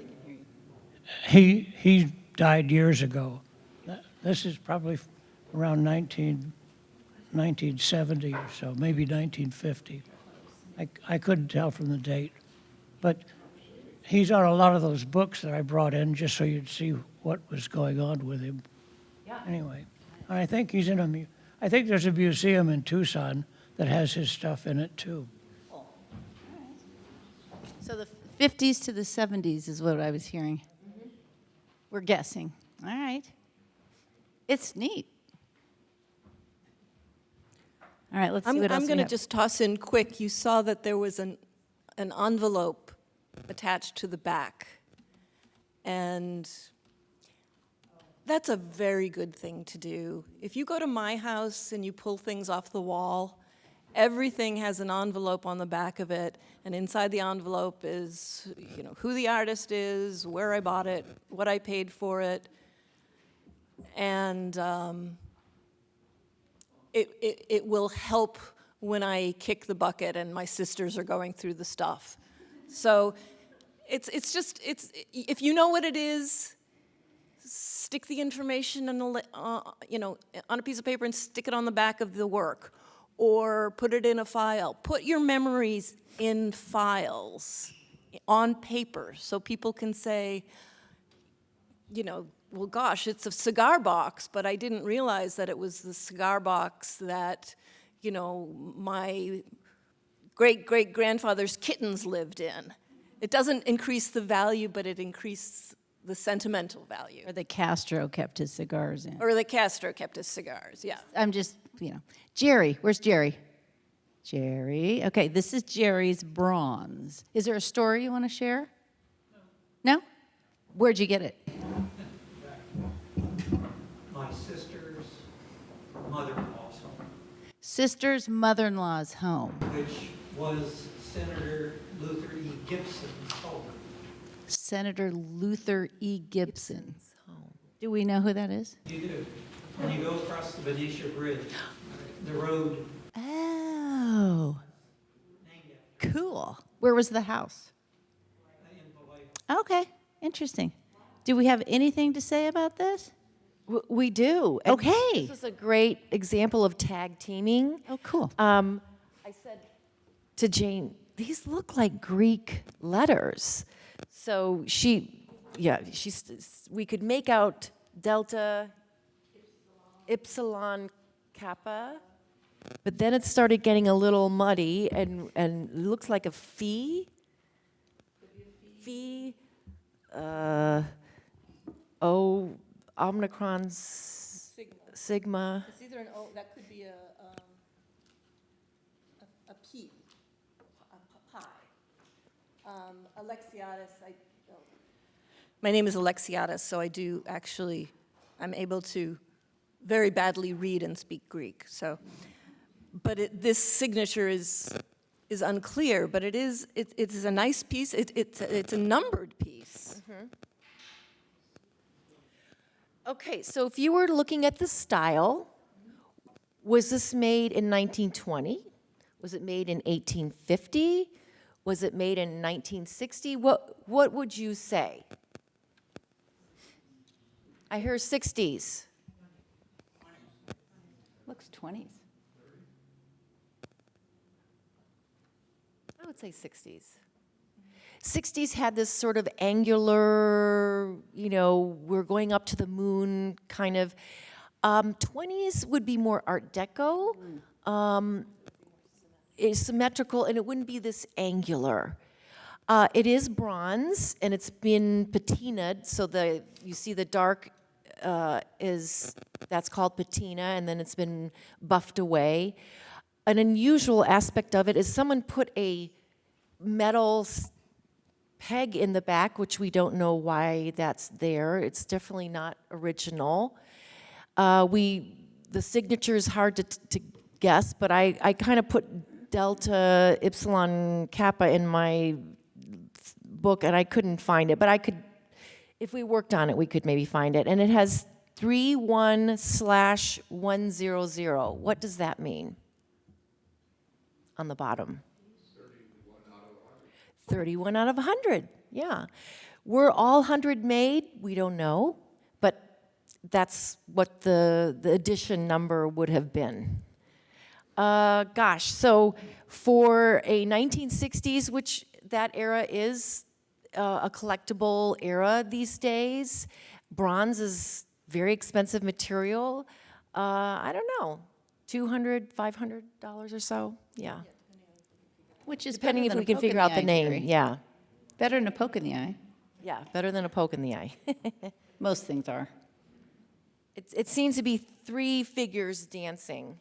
he died years ago. This is probably around 1970 or so, maybe 1950. I couldn't tell from the date. But he's on a lot of those books that I brought in just so you'd see what was going on with him. Yeah. Anyway, and I think he's in I think there's a museum in Tucson that has his stuff in it too.
So the 50s to the 70s is what I was hearing. We're guessing. All right. It's neat. All right, let's see what else
I'm
we
going to
have.
just toss in quick. You saw that there was an envelope attached to the back. And that's a very good thing to do. If you go to my house and you pull things off the wall, everything has an envelope on the back of it, and inside the envelope is, who the artist is, where I bought it, what I paid for it, and it will help when I kick the bucket and my sisters are going through the stuff. So it's if you know what it is, stick the information on a piece of paper and stick it on the back of the work, or put it in a file. Put your memories in files on paper so people can say, well, gosh, it's a cigar box, but I didn't realize that it was the cigar box that, my great-great-grandfather's kittens lived in. It doesn't increase the value, but it increases the sentimental value.
Or the Castro kept his cigars in.
Or the Castro kept his cigars, yeah.
I'm just, Jerry, where's Jerry? Jerry, okay, this is Jerry's bronze. Is there a story you want to share? No? Where'd you get it?
My sister's mother-in-law's home,
Sister's mother-in-law's home.
which was Senator Luther E. Gibson's home.
Senator Luther E. Gibson's home. Do we know who that is?
You do. When you go across the Benicia Bridge, the road
Oh,
named after
cool. Where was the house?
in the White House.
Okay, interesting. Do we have anything to say about this?
We do. And
Okay.
This is a great example of tag teaming.
Oh, cool.
I said to Jane, these look like Greek letters. So we could make out delta, epsilon, kappa, but then it started getting a little muddy and it looks like a phi. Phi, Omicron, sigma.
It's either that could be a pie. Alexiadis, my name is Alexiadis, so I do actually, I'm able to very badly read and speak Greek, so. But this signature is unclear, but it is a nice piece. It's a numbered piece.
Okay, so if you were looking at the style, was this made in 1920? Was it made in 1850? Was it made in 1960? What would you say? I hear 60s.
Looks 20s.
I would say 60s. 60s had this sort of angular, we're going up to the moon kind of. 20s would be more Art Deco. It's symmetrical, and it wouldn't be this angular. It is bronze, and it's been patinaed, so you see the dark that's called patina, and then it's been buffed away. An unusual aspect of it is someone put a metal peg in the back, which we don't know why that's there. It's definitely not original. The signature is hard to guess, but I kind of put Delta Epsilon Kappa in my book, and I couldn't find it. But I could, if we worked on it, we could maybe find it. And it has 31/100. What does that mean? On the bottom. 31 out of 100, yeah. Were all 100 made? We don't know, but that's what the edition number would have been. So for a 1960s, which that era is a collectible era these days, bronze is very expensive material. I don't know, $200, $500 or so, yeah.
Which is
Depending if
better
we
than a
can
poke in
figure out the
eye,
name,
Carrie.
yeah.
Better than a poke in the eye.
Yeah, better than a poke in the eye.
Most things are.
It seems to be three figures dancing.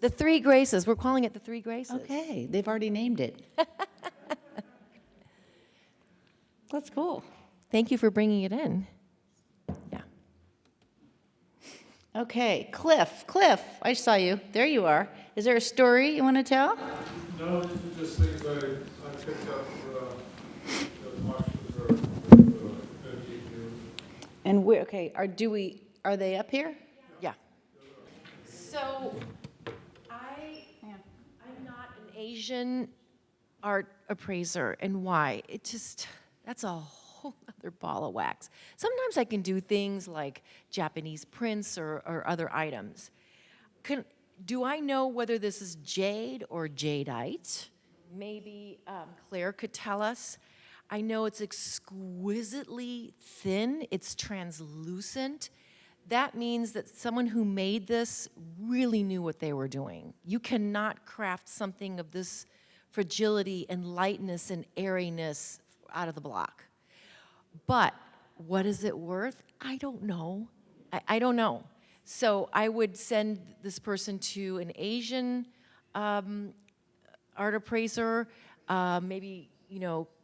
The three graces. We're calling it the three graces.
Okay, they've already named it. That's cool.
Thank you for bringing it in. Yeah.
Okay, Cliff, I saw you. There you are. Is there a story you want to tell?
No, these are just things I picked up auctions or antique news.
And where? Okay, are they up here?
Yeah. So I'm not an Asian art appraiser, and why? That's a whole other ball of wax. Sometimes I can do things like Japanese prints or other items. Do I know whether this is jade or jadeite? Maybe Claire could tell us. I know it's exquisitely thin, it's translucent. That means that someone who made this really knew what they were doing. You cannot craft something of this fragility and lightness and airiness out of the block. But what is it worth? I don't know. I don't know. So I would send this person to an Asian art appraiser. Maybe,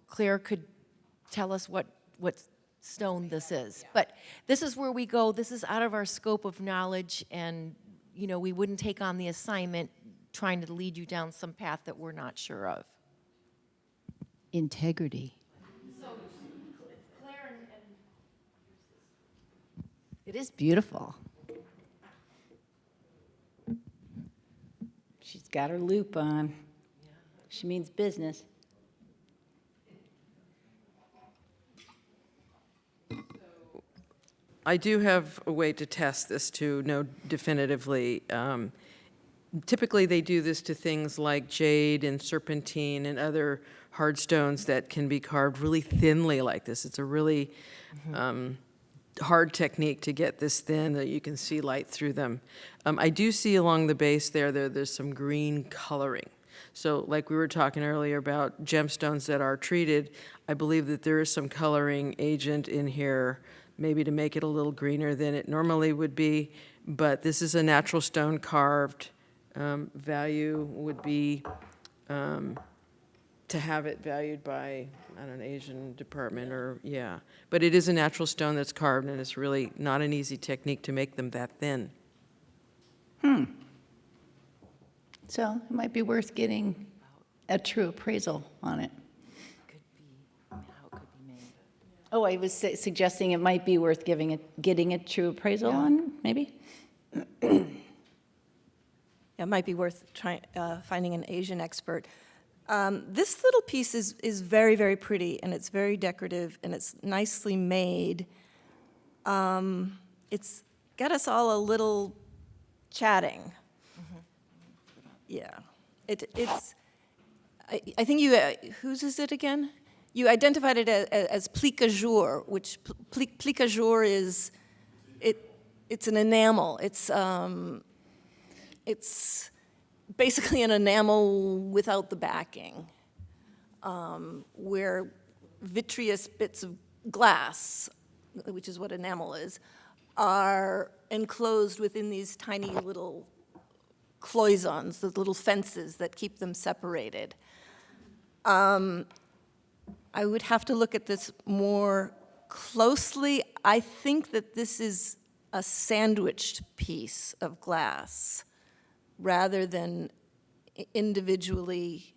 Claire could tell us what stone this is. But this is where we go. This is out of our scope of knowledge, and, we wouldn't take on the assignment trying to lead you down some path that we're not sure of.
Integrity.
So, Claire and
It is beautiful. She's got her loop on. She means business.
I do have a way to test this to know definitively. Typically, they do this to things like jade and serpentine and other hard stones that can be carved really thinly like this. It's a really hard technique to get this thin that you can see light through them. I do see along the base there's some green coloring. So like we were talking earlier about gemstones that are treated, I believe that there is some coloring agent in here, maybe to make it a little greener than it normally would be, but this is a natural stone carved value would be to have it valued by, I don't know, Asian department or, yeah. But it is a natural stone that's carved, and it's really not an easy technique to make them that thin.
So it might be worth getting a true appraisal on it.
How it could be made.
Oh, I was suggesting it might be worth getting a true appraisal on, maybe?
It might be worth finding an Asian expert. This little piece is very, very pretty, and it's very decorative, and it's nicely made. It's got us all a little chatting. Yeah. It's. I think you. Whose is it again? You identified it as plique à jour, which plique à jour is. It's an enamel. It's basically an enamel without the backing, where vitreous bits of glass, which is what enamel is, are enclosed within these tiny little cloisons, the little fences that keep them separated. I would have to look at this more closely. I think that this is a sandwiched piece of glass rather than individually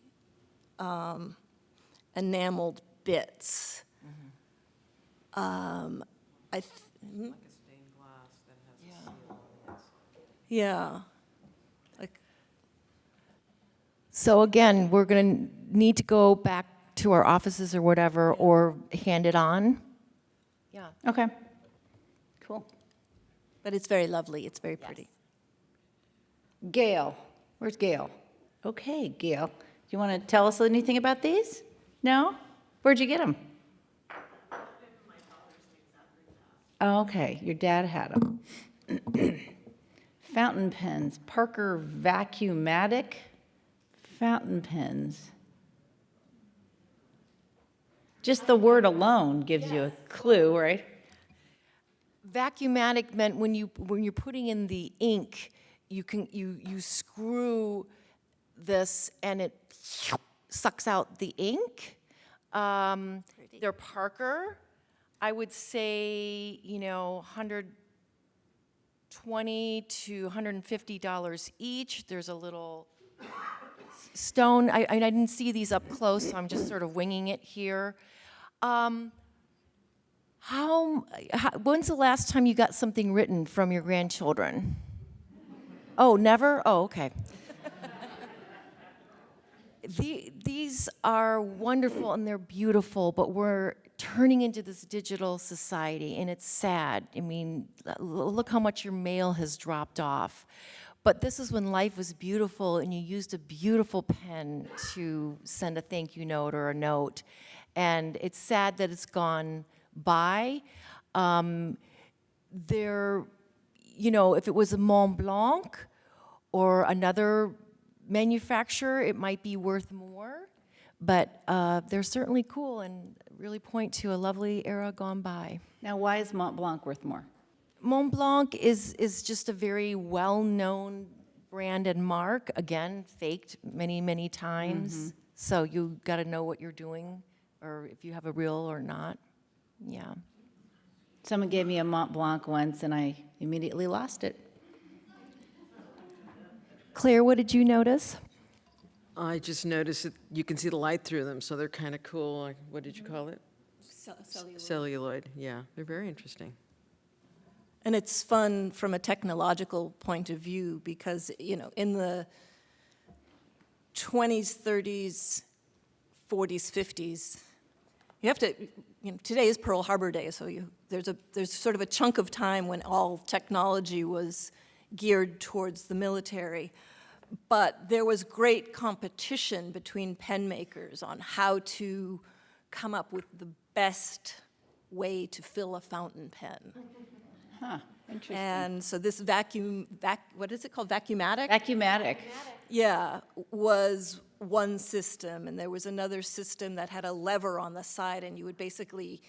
enameled bits.
Like a stained glass that has a seal on it.
Yeah. Like,
So again, we're going to need to go back to our offices or whatever, or hand it on. Yeah.
Okay. Cool.
but it's very lovely. It's very pretty.
Gail, where's Gail? Okay, Gail, do you want to tell us anything about these? No? Where'd you get them? Okay, your dad had them. Fountain pens, Parker Vacuumatic fountain pens. Just the word alone gives you a clue, right?
Vacuumatic meant when you're putting in the ink, you screw this and it sucks out the ink. They're Parker. I would say, $120 to $150 each. There's a little stone. I didn't see these up close, so I'm just sort of winging it here. When's the last time you got something written from your grandchildren? Oh, never? Oh, okay. These are wonderful and they're beautiful, but we're turning into this digital society, and it's sad. I mean, look how much your mail has dropped off. But this is when life was beautiful, and you used a beautiful pen to send a thank you note or a note. And it's sad that it's gone by. If it was a Mont Blanc or another manufacturer, it might be worth more. But they're certainly cool and really point to a lovely era gone by.
Now, why is Mont Blanc worth more?
Mont Blanc is just a very well-known brand and mark, again, faked many, many times. Mm-hmm. So you got to know what you're doing, or if you have a real or not. Yeah.
Someone gave me a Mont Blanc once, and I immediately lost it.
Claire, what did you notice?
I just noticed that you can see the light through them, so they're kind of cool. Like, what did you call it?
Celluloid.
Celluloid, yeah. They're very interesting.
And it's fun from a technological point of view because, in the 20s, 30s, 40s, 50s, you have to, today is Pearl Harbor Day, so there's sort of a chunk of time when all technology was geared towards the military. But there was great competition between pen makers on how to come up with the best way to fill a fountain pen.
Huh, interesting.
And so this what is it called, Vacuumatic?
Vacuumatic.
Yeah, was one system, and there was another system that had a lever on the side, and you would basically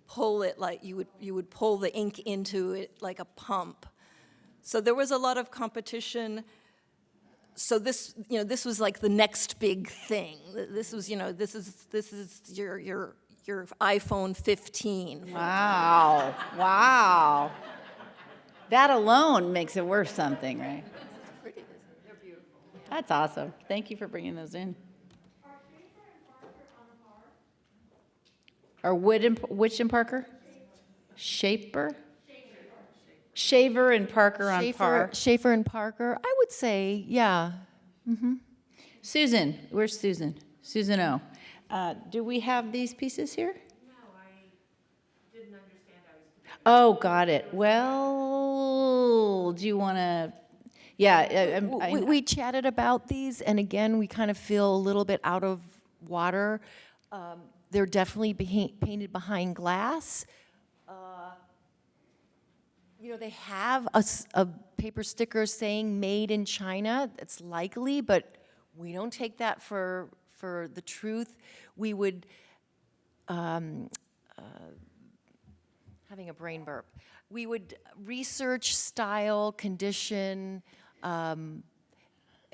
pull it like you would pull the ink into it like a pump. So there was a lot of competition. so this, this was like the next big thing. This was, this is your iPhone 15.
Wow, wow. That alone makes it worth something, right? That's awesome. Thank you for bringing those in. Are which and Parker? Shaper? Shaver and Parker on par.
Schaefer and Parker, I would say, yeah.
Susan, where's Susan? Susan O. Do we have these pieces here?
No, I didn't understand I was.
Oh, got it. Well, do you want to? Yeah,
We chatted about these, and again, we kind of feel a little bit out of water. They're definitely painted behind glass. They have a paper sticker saying "Made in China." It's likely, but we don't take that for the truth. We would, having a brain burp, we would research style, condition, and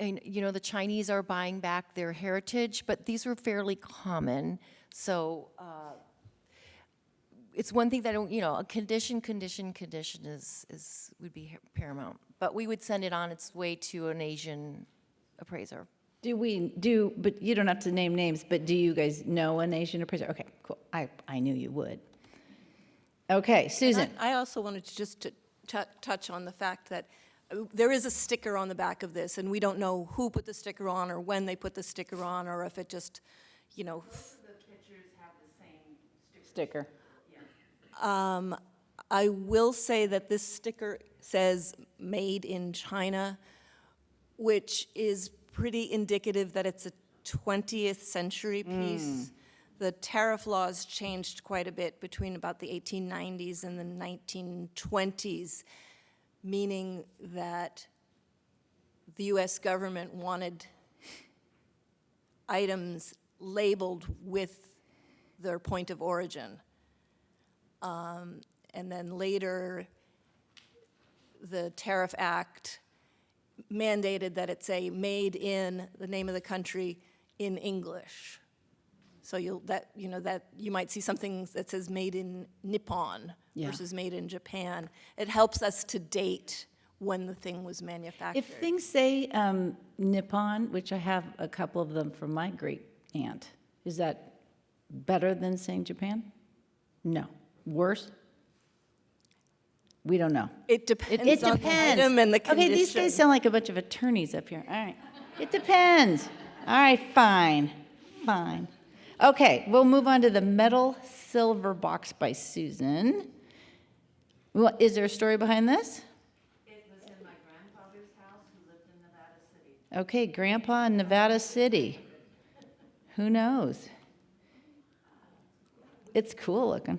the Chinese are buying back their heritage, but these were fairly common. So it's one thing that a condition is would be paramount. But we would send it on its way to an Asian appraiser.
But you don't have to name names, but do you guys know an Asian appraiser? Okay, cool. I knew you would. Okay, Susan.
I also wanted to just touch on the fact that there is a sticker on the back of this, and we don't know who put the sticker on or when they put the sticker on, or if it just,
Most of the pictures have the same
Sticker.
I will say that this sticker says "Made in China," which is pretty indicative that it's a 20th century piece. The tariff laws changed quite a bit between about the 1890s and the 1920s, meaning that the US government wanted items labeled with their point of origin. And then later, the Tariff Act mandated that it say "made in" the name of the country in English. So you might see something that says "made in Nippon" versus "made in Japan." It helps us to date when the thing was manufactured.
If things say Nippon, which I have a couple of them from my great aunt, is that better than saying Japan? No. Worse? We don't know.
It depends
It
on
depends.
the item and the condition.
Okay, these guys sound like a bunch of attorneys up here. All right. It depends. All right, fine. Fine. Okay, we'll move on to the metal silver box by Susan. Is there a story behind this?
It was in my grandfather's house who lived in Nevada City.
Okay, Grandpa in Nevada City. Who knows? It's cool looking.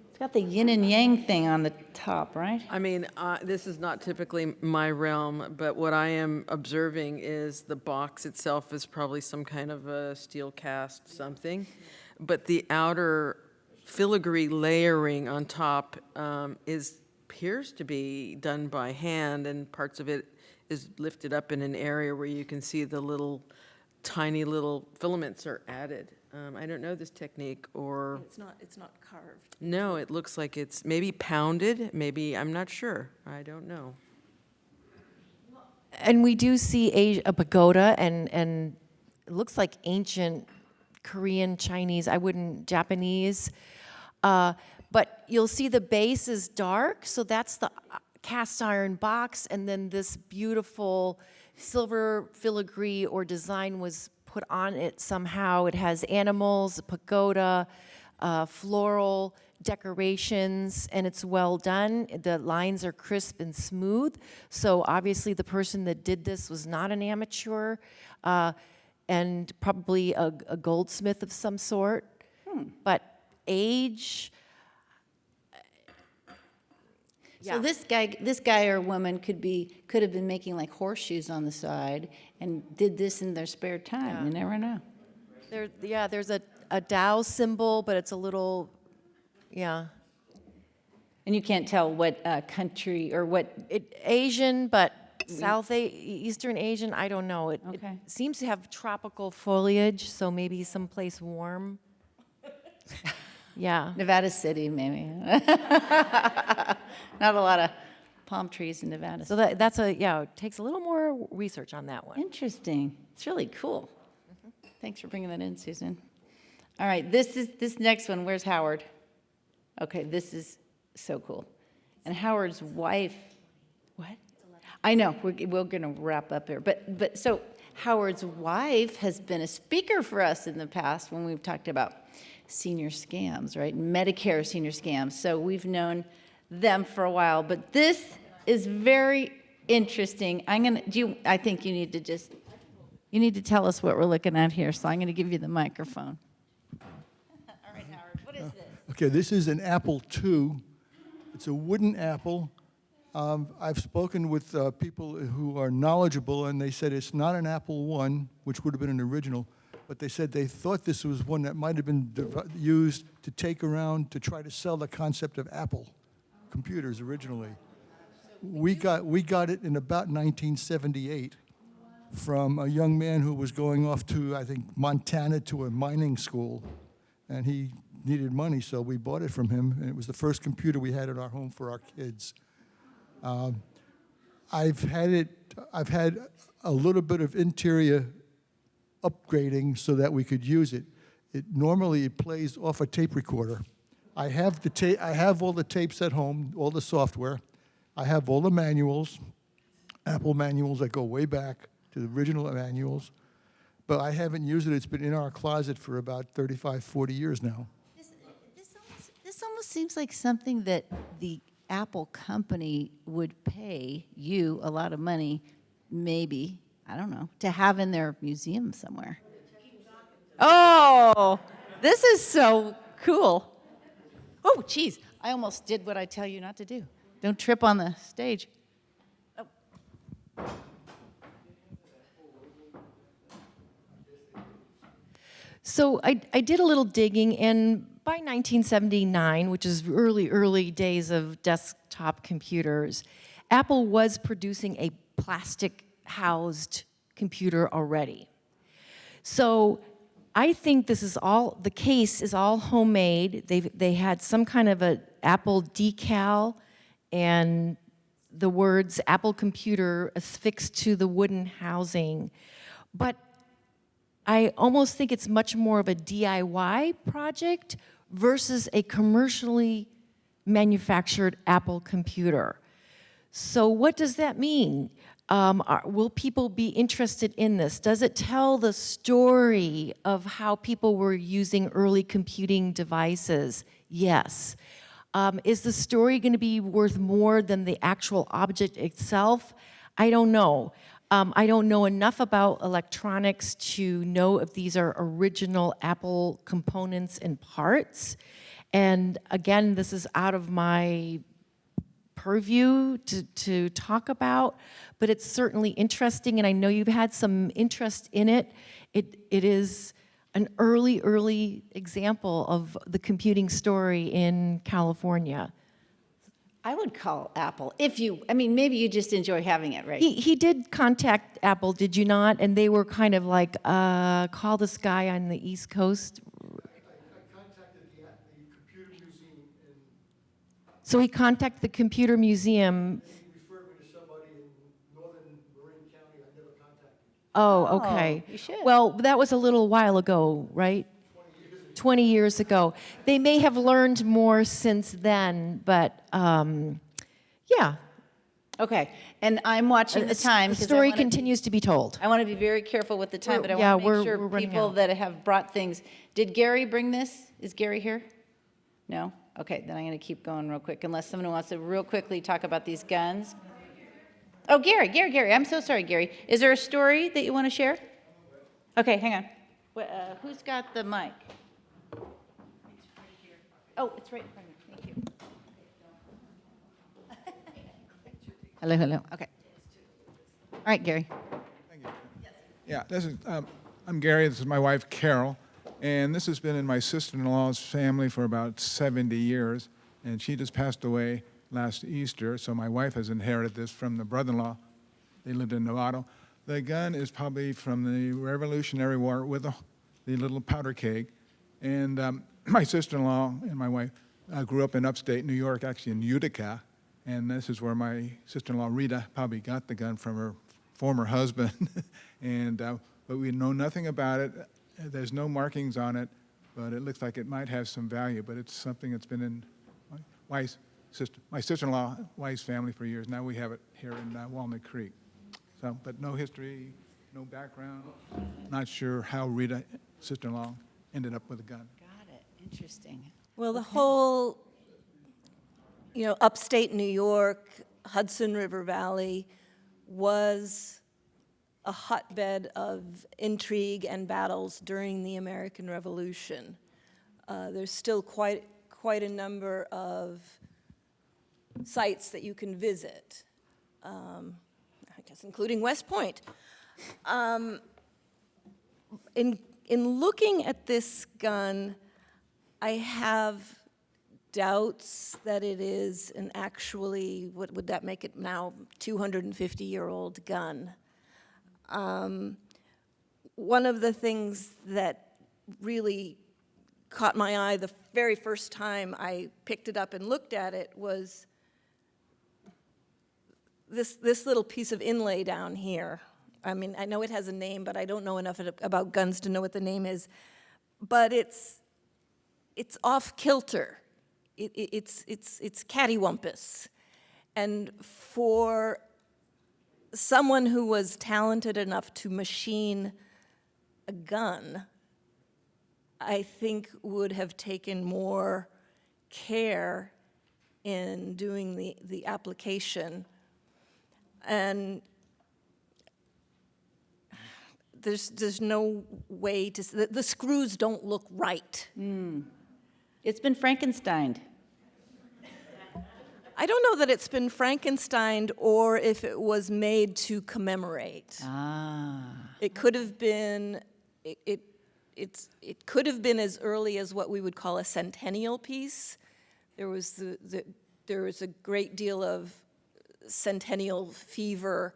It's got the yin and yang thing on the top, right?
I mean, this is not typically my realm, but what I am observing is the box itself is probably some kind of a steel cast something, but the outer filigree layering on top appears to be done by hand, and parts of it is lifted up in an area where you can see the tiny little filaments are added. I don't know this technique, or
It's not carved.
no, it looks like it's maybe pounded, maybe, I'm not sure, I don't know.
And we do see a pagoda, and it looks like ancient Korean, Chinese, Japanese. But you'll see the base is dark, so that's the cast iron box, and then this beautiful silver filigree or design was put on it somehow. It has animals, a pagoda, floral decorations, and it's well done. The lines are crisp and smooth, so obviously the person that did this was not an amateur, and probably a goldsmith of some sort. But age...
So this guy or woman could have been making like horseshoes on the side and did this in their spare time.
Yeah.
You never know.
There's a Tao symbol, but it's a little, yeah.
And you can't tell what country or what,
Asian, but Eastern Asian, I don't know. It
Okay.
seems to have tropical foliage, so maybe someplace warm. Yeah.
Nevada City, maybe. Not a lot of palm trees in Nevada.
So that's it takes a little more research on that one.
Interesting. It's really cool. Thanks for bringing that in, Susan. All right, this next one, where's Howard? Okay, this is so cool. And Howard's wife, what? I know, we're going to wrap up here. But so Howard's wife has been a speaker for us in the past when we've talked about senior scams, right? Medicare senior scams. So we've known them for a while, but this is very interesting. I think you need to tell us what we're looking at here, so I'm going to give you the microphone. All right, Howard, what is this?
Okay, this is an apple II. It's a wooden apple. I've spoken with people who are knowledgeable, and they said it's not an Apple I, which would have been an original, but they said they thought this was one that might have been used to take around to try to sell the concept of Apple computers originally. We got it in about 1978 from a young man who was going off to, I think, Montana to a mining school, and he needed money, so we bought it from him, and it was the first computer we had in our home for our kids. I've had a little bit of interior upgrading so that we could use it. Normally it plays off a tape recorder. I have all the tapes at home, all the software. I have all the manuals, Apple manuals that go way back to the original manuals, but I haven't used it. It's been in our closet for about 35, 40 years now.
This almost seems like something that the Apple company would pay you a lot of money, maybe, I don't know, to have in their museum somewhere. Oh, this is so cool. Oh, geez, I almost did what I tell you not to do. Don't trip on the stage. Oh.
So I did a little digging, and by 1979, which is early days of desktop computers, Apple was producing a plastic-housed computer already. So I think this is all, the case is all homemade. They had some kind of an Apple decal and the words Apple computer affixed to the wooden housing. But I almost think it's much more of a DIY project versus a commercially manufactured Apple computer. So what does that mean? Will people be interested in this? Does it tell the story of how people were using early computing devices? Yes. Is the story going to be worth more than the actual object itself? I don't know. I don't know enough about electronics to know if these are original Apple components and parts. And again, this is out of my purview to talk about, but it's certainly interesting, and I know you've had some interest in it. It is an early example of the computing story in California.
I would call Apple, maybe you just enjoy having it, right?
He did contact Apple, did you not? And they were kind of like, call this guy on the East Coast.
I contacted the computer museum, and
So he contacted the computer museum.
he referred me to somebody in northern Marin County I never contacted.
Oh, okay.
you should.
Well, that was a little while ago, right? 20 years ago. They may have learned more since then, but yeah.
Okay, and I'm watching the time.
The
'cause
story continues to be told.
I want to be very careful with the time, but I
Yeah,
want to make
we're
sure
running
people
out.
that have brought things. Did Gary bring this? Is Gary here? No? Okay, then I'm going to keep going real quick, unless someone wants to real quickly talk about these guns. Oh, Gary, I'm so sorry, Gary. Is there a story that you want to share? Okay, hang on. Who's got the mic? Oh, it's right in front of me. Thank you. Hello. Okay. All right, Gary.
Yeah, I'm Gary. This is my wife, Carol. And this has been in my sister-in-law's family for about 70 years. and she just passed away last Easter, so my wife has inherited this from the brother-in-law. They lived in Novato. The gun is probably from the Revolutionary War with the little powder keg. And my sister-in-law and my wife grew up in upstate New York, actually in Utica, and this is where my sister-in-law Rita probably got the gun from her former husband. But we know nothing about it. There's no markings on it, but it looks like it might have some value. But it's something that's been in my sister-in-law wife's family for years. Now we have it here in Walnut Creek. So, but no history, no background. Not sure how Rita, sister-in-law, ended up with a gun.
Got it. Interesting.
Well, the whole, upstate New York, Hudson River Valley was a hotbed of intrigue and battles during the American Revolution. There's still quite a number of sites that you can visit, I guess including West Point. In looking at this gun, I have doubts that it is an actually, what would that make it now, 250-year-old gun. One of the things that really caught my eye the very first time I picked it up and looked at it was this little piece of inlay down here. I mean, I know it has a name, but I don't know enough about guns to know what the name is. But it's off kilter. It's cattywampus. And for someone who was talented enough to machine a gun, I think would have taken more care in doing the application. And there's no way to, the screws don't look right.
It's been Frankensteined.
I don't know that it's been Frankensteined or if it was made to commemorate. It could have been, it could have been as early as what we would call a centennial piece. There was there was a great deal of centennial fever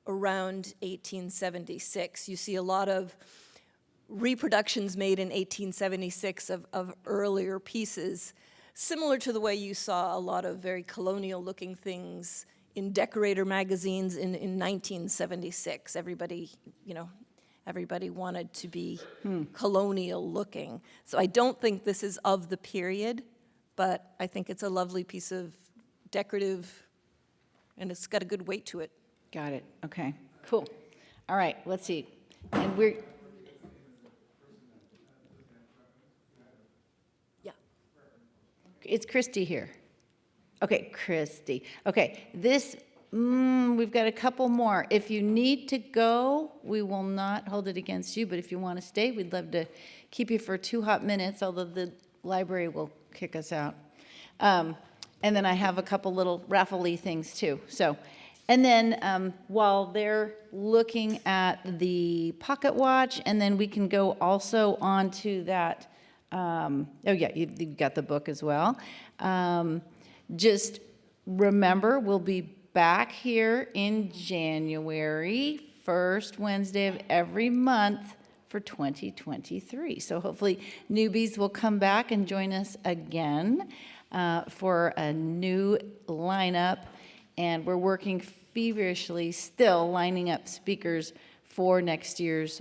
around 1876. You see a lot of reproductions made in 1876 of earlier pieces, similar to the way you saw a lot of very colonial-looking things in Decorator magazines in 1976. Everybody wanted to be colonial-looking. So I don't think this is of the period, but I think it's a lovely piece of decorative, and it's got a good weight to it.
Got it. Okay. Cool. All right. Let's see. And it's Christy here. Okay, Christy. Okay, we've got a couple more. If you need to go, we will not hold it against you, but if you want to stay, we'd love to keep you for 2 hot minutes, although the library will kick us out. And then I have a couple little raffle-y things too. So, and then while they're looking at the pocket watch, and then we can go also on to that. You've got the book as well. Just remember, we'll be back here in January, first Wednesday of every month for 2023. So hopefully newbies will come back and join us again for a new lineup. And we're working feverishly still lining up speakers for next year's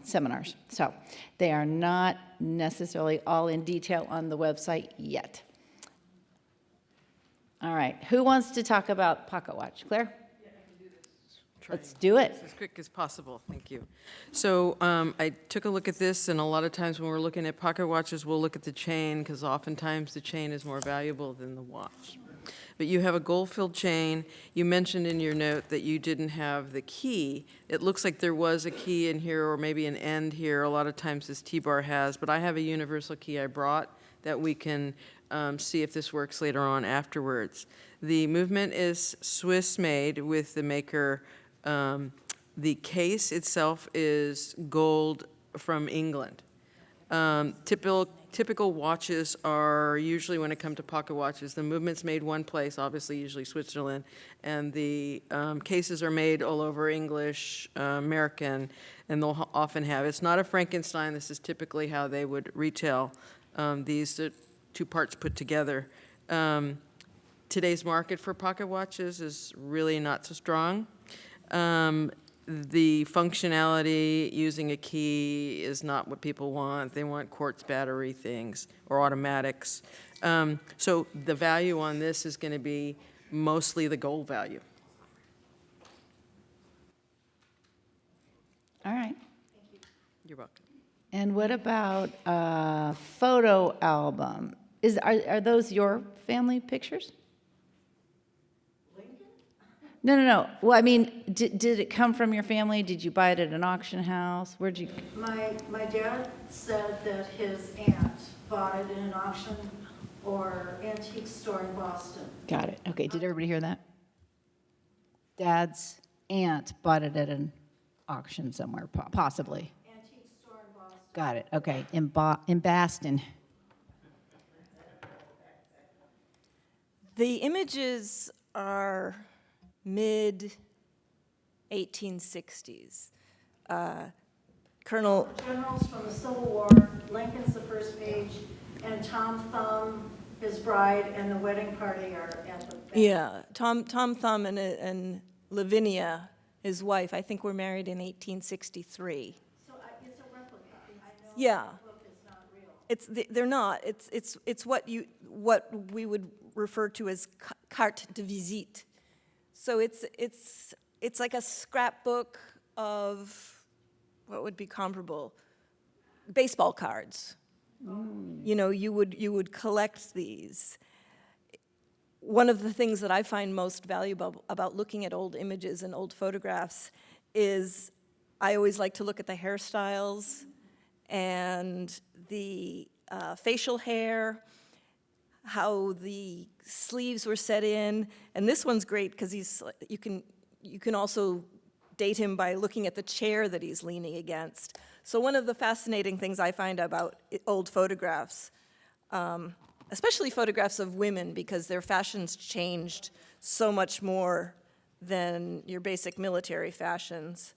seminars. So they are not necessarily all in detail on the website yet. All right, who wants to talk about pocket watch? Claire? Yeah, I can do this. Let's do it.
As quick as possible, thank you. So I took a look at this, and a lot of times when we're looking at pocket watches, we'll look at the chain, because oftentimes the chain is more valuable than the watch. But you have a gold-filled chain. You mentioned in your note that you didn't have the key. It looks like there was a key in here, or maybe an end here. A lot of times this T-bar has, but I have a universal key I brought that we can see if this works later on afterwards. The movement is Swiss-made with the maker. The case itself is gold from England. Typical typical watches are usually, when it comes to pocket watches, the movement's made one place, obviously usually Switzerland, and the cases are made all over English, American, and they'll often have, it's not a Frankenstein, this is typically how they would retail these two parts put together. Today's market for pocket watches is really not so strong. The functionality using a key is not what people want. They want quartz battery things or automatics. So the value on this is going to be mostly the gold value.
All right.
You're welcome.
And what about a photo album? Are those your family pictures? No. Well, I mean, did it come from your family? Did you buy it at an auction house? Where'd you?
My dad said that his aunt bought it in an auction or antique store in Boston.
Got it. Okay, did everybody hear that? Dad's aunt bought it at an auction somewhere, possibly.
Antique store in Boston.
Got it. Okay, in Boston.
The images are mid-1860s. Colonel...
Generals from the Civil War, Lincoln's the first page, and Tom Thumb, his bride, and the wedding party are at the back.
Yeah, Tom Thumb and Lavinia, his wife, I think were married in 1863.
So it's a replica. I know
Yeah.
the book is not real.
They're not. It's what we would refer to as carte de visite. So it's like a scrapbook of what would be comparable, baseball cards. You know, you would collect these. One of the things that I find most valuable about looking at old images and old photographs is I always like to look at the hairstyles and the facial hair, how the sleeves were set in, and this one's great because you can also date him by looking at the chair that he's leaning against. So one of the fascinating things I find about old photographs, especially photographs of women, because their fashions changed so much more than your basic military fashions.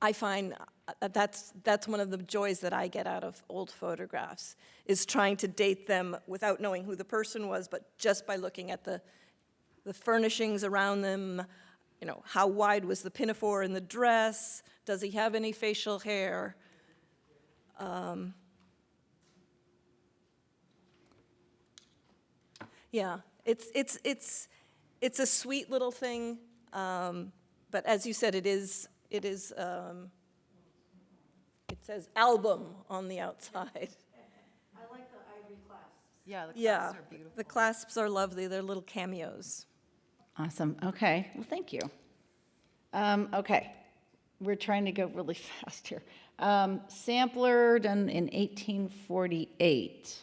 I find that's one of the joys that I get out of old photographs, is trying to date them without knowing who the person was, but just by looking at the furnishings around them. You know, how wide was the pinafore in the dress? Does he have any facial hair? Yeah, it's a sweet little thing, but as you said, it says album on the outside.
I like the ivory clasps.
Yeah, the
Yeah,
clasps are beautiful.
the clasps are lovely. They're little cameos.
Awesome. Okay. Well, thank you. Okay. We're trying to go really fast here. Sampler done in 1848.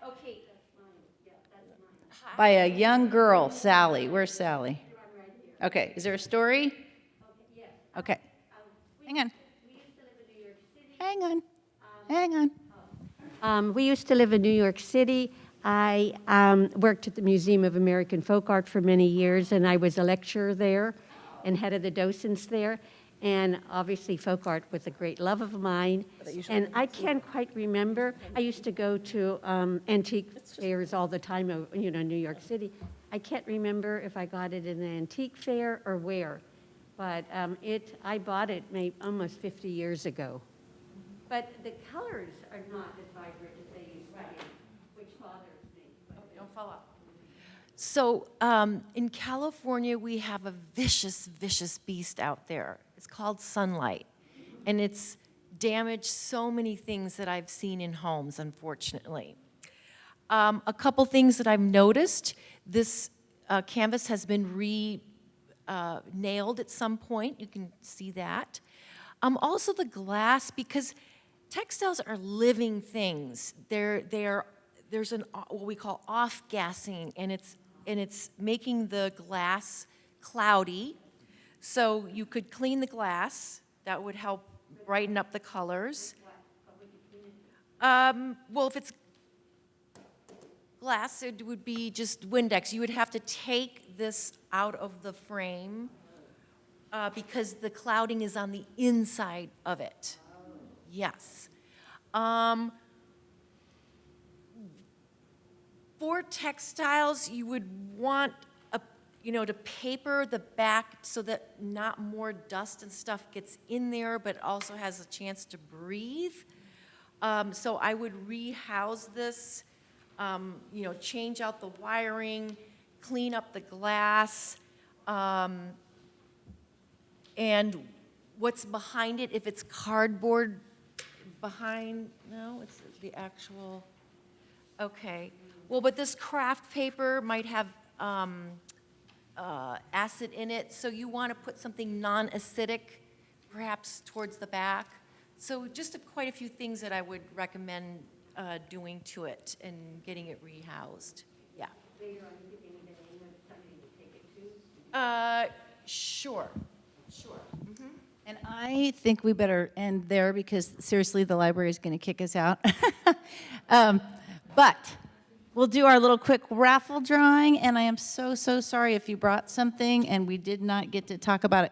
Okay.
By a young girl, Sally. Where's Sally? Okay. Is there a story? Okay. Hang on. Hang on. Hang on.
We used to live in New York City. I worked at the Museum of American Folk Art for many years, and I was a lecturer there and head of the docents there. And obviously, folk art was a great love of mine. And I can't quite remember. I used to go to antique fairs all the time, you know, New York City. I can't remember if I got it in an antique fair or where. But I bought it maybe almost 50 years ago. But the colors are not as vibrant as they used to be, which bothers me.
Don't fall off. So in California, we have a vicious, vicious beast out there. It's called sunlight. And it's damaged so many things that I've seen in homes, unfortunately. A couple things that I've noticed. This canvas has been nailed at some point. You can see that. Also the glass, because textiles are living things. There's what we call off-gassing, and it's and it's making the glass cloudy. So you could clean the glass. That would help brighten up the colors. Well, if it's glass, it would be just Windex. You would have to take this out of the frame because the clouding is on the inside of it. Yes. For textiles, you would want to paper the back so that not more dust and stuff gets in there, but also has a chance to breathe. So I would rehouse this, change out the wiring, clean up the glass, and what's behind it, if it's cardboard behind, no, it's the actual, okay. Well, but this craft paper might have acid in it, so you want to put something non-acidic, perhaps towards the back. So just quite a few things that I would recommend doing to it and getting it rehoused. Yeah. Sure. Mm-hmm.
And I think we better end there because seriously, the library is going to kick us out. But we'll do our little quick raffle drawing, and I am so sorry if you brought something and we did not get to talk about it.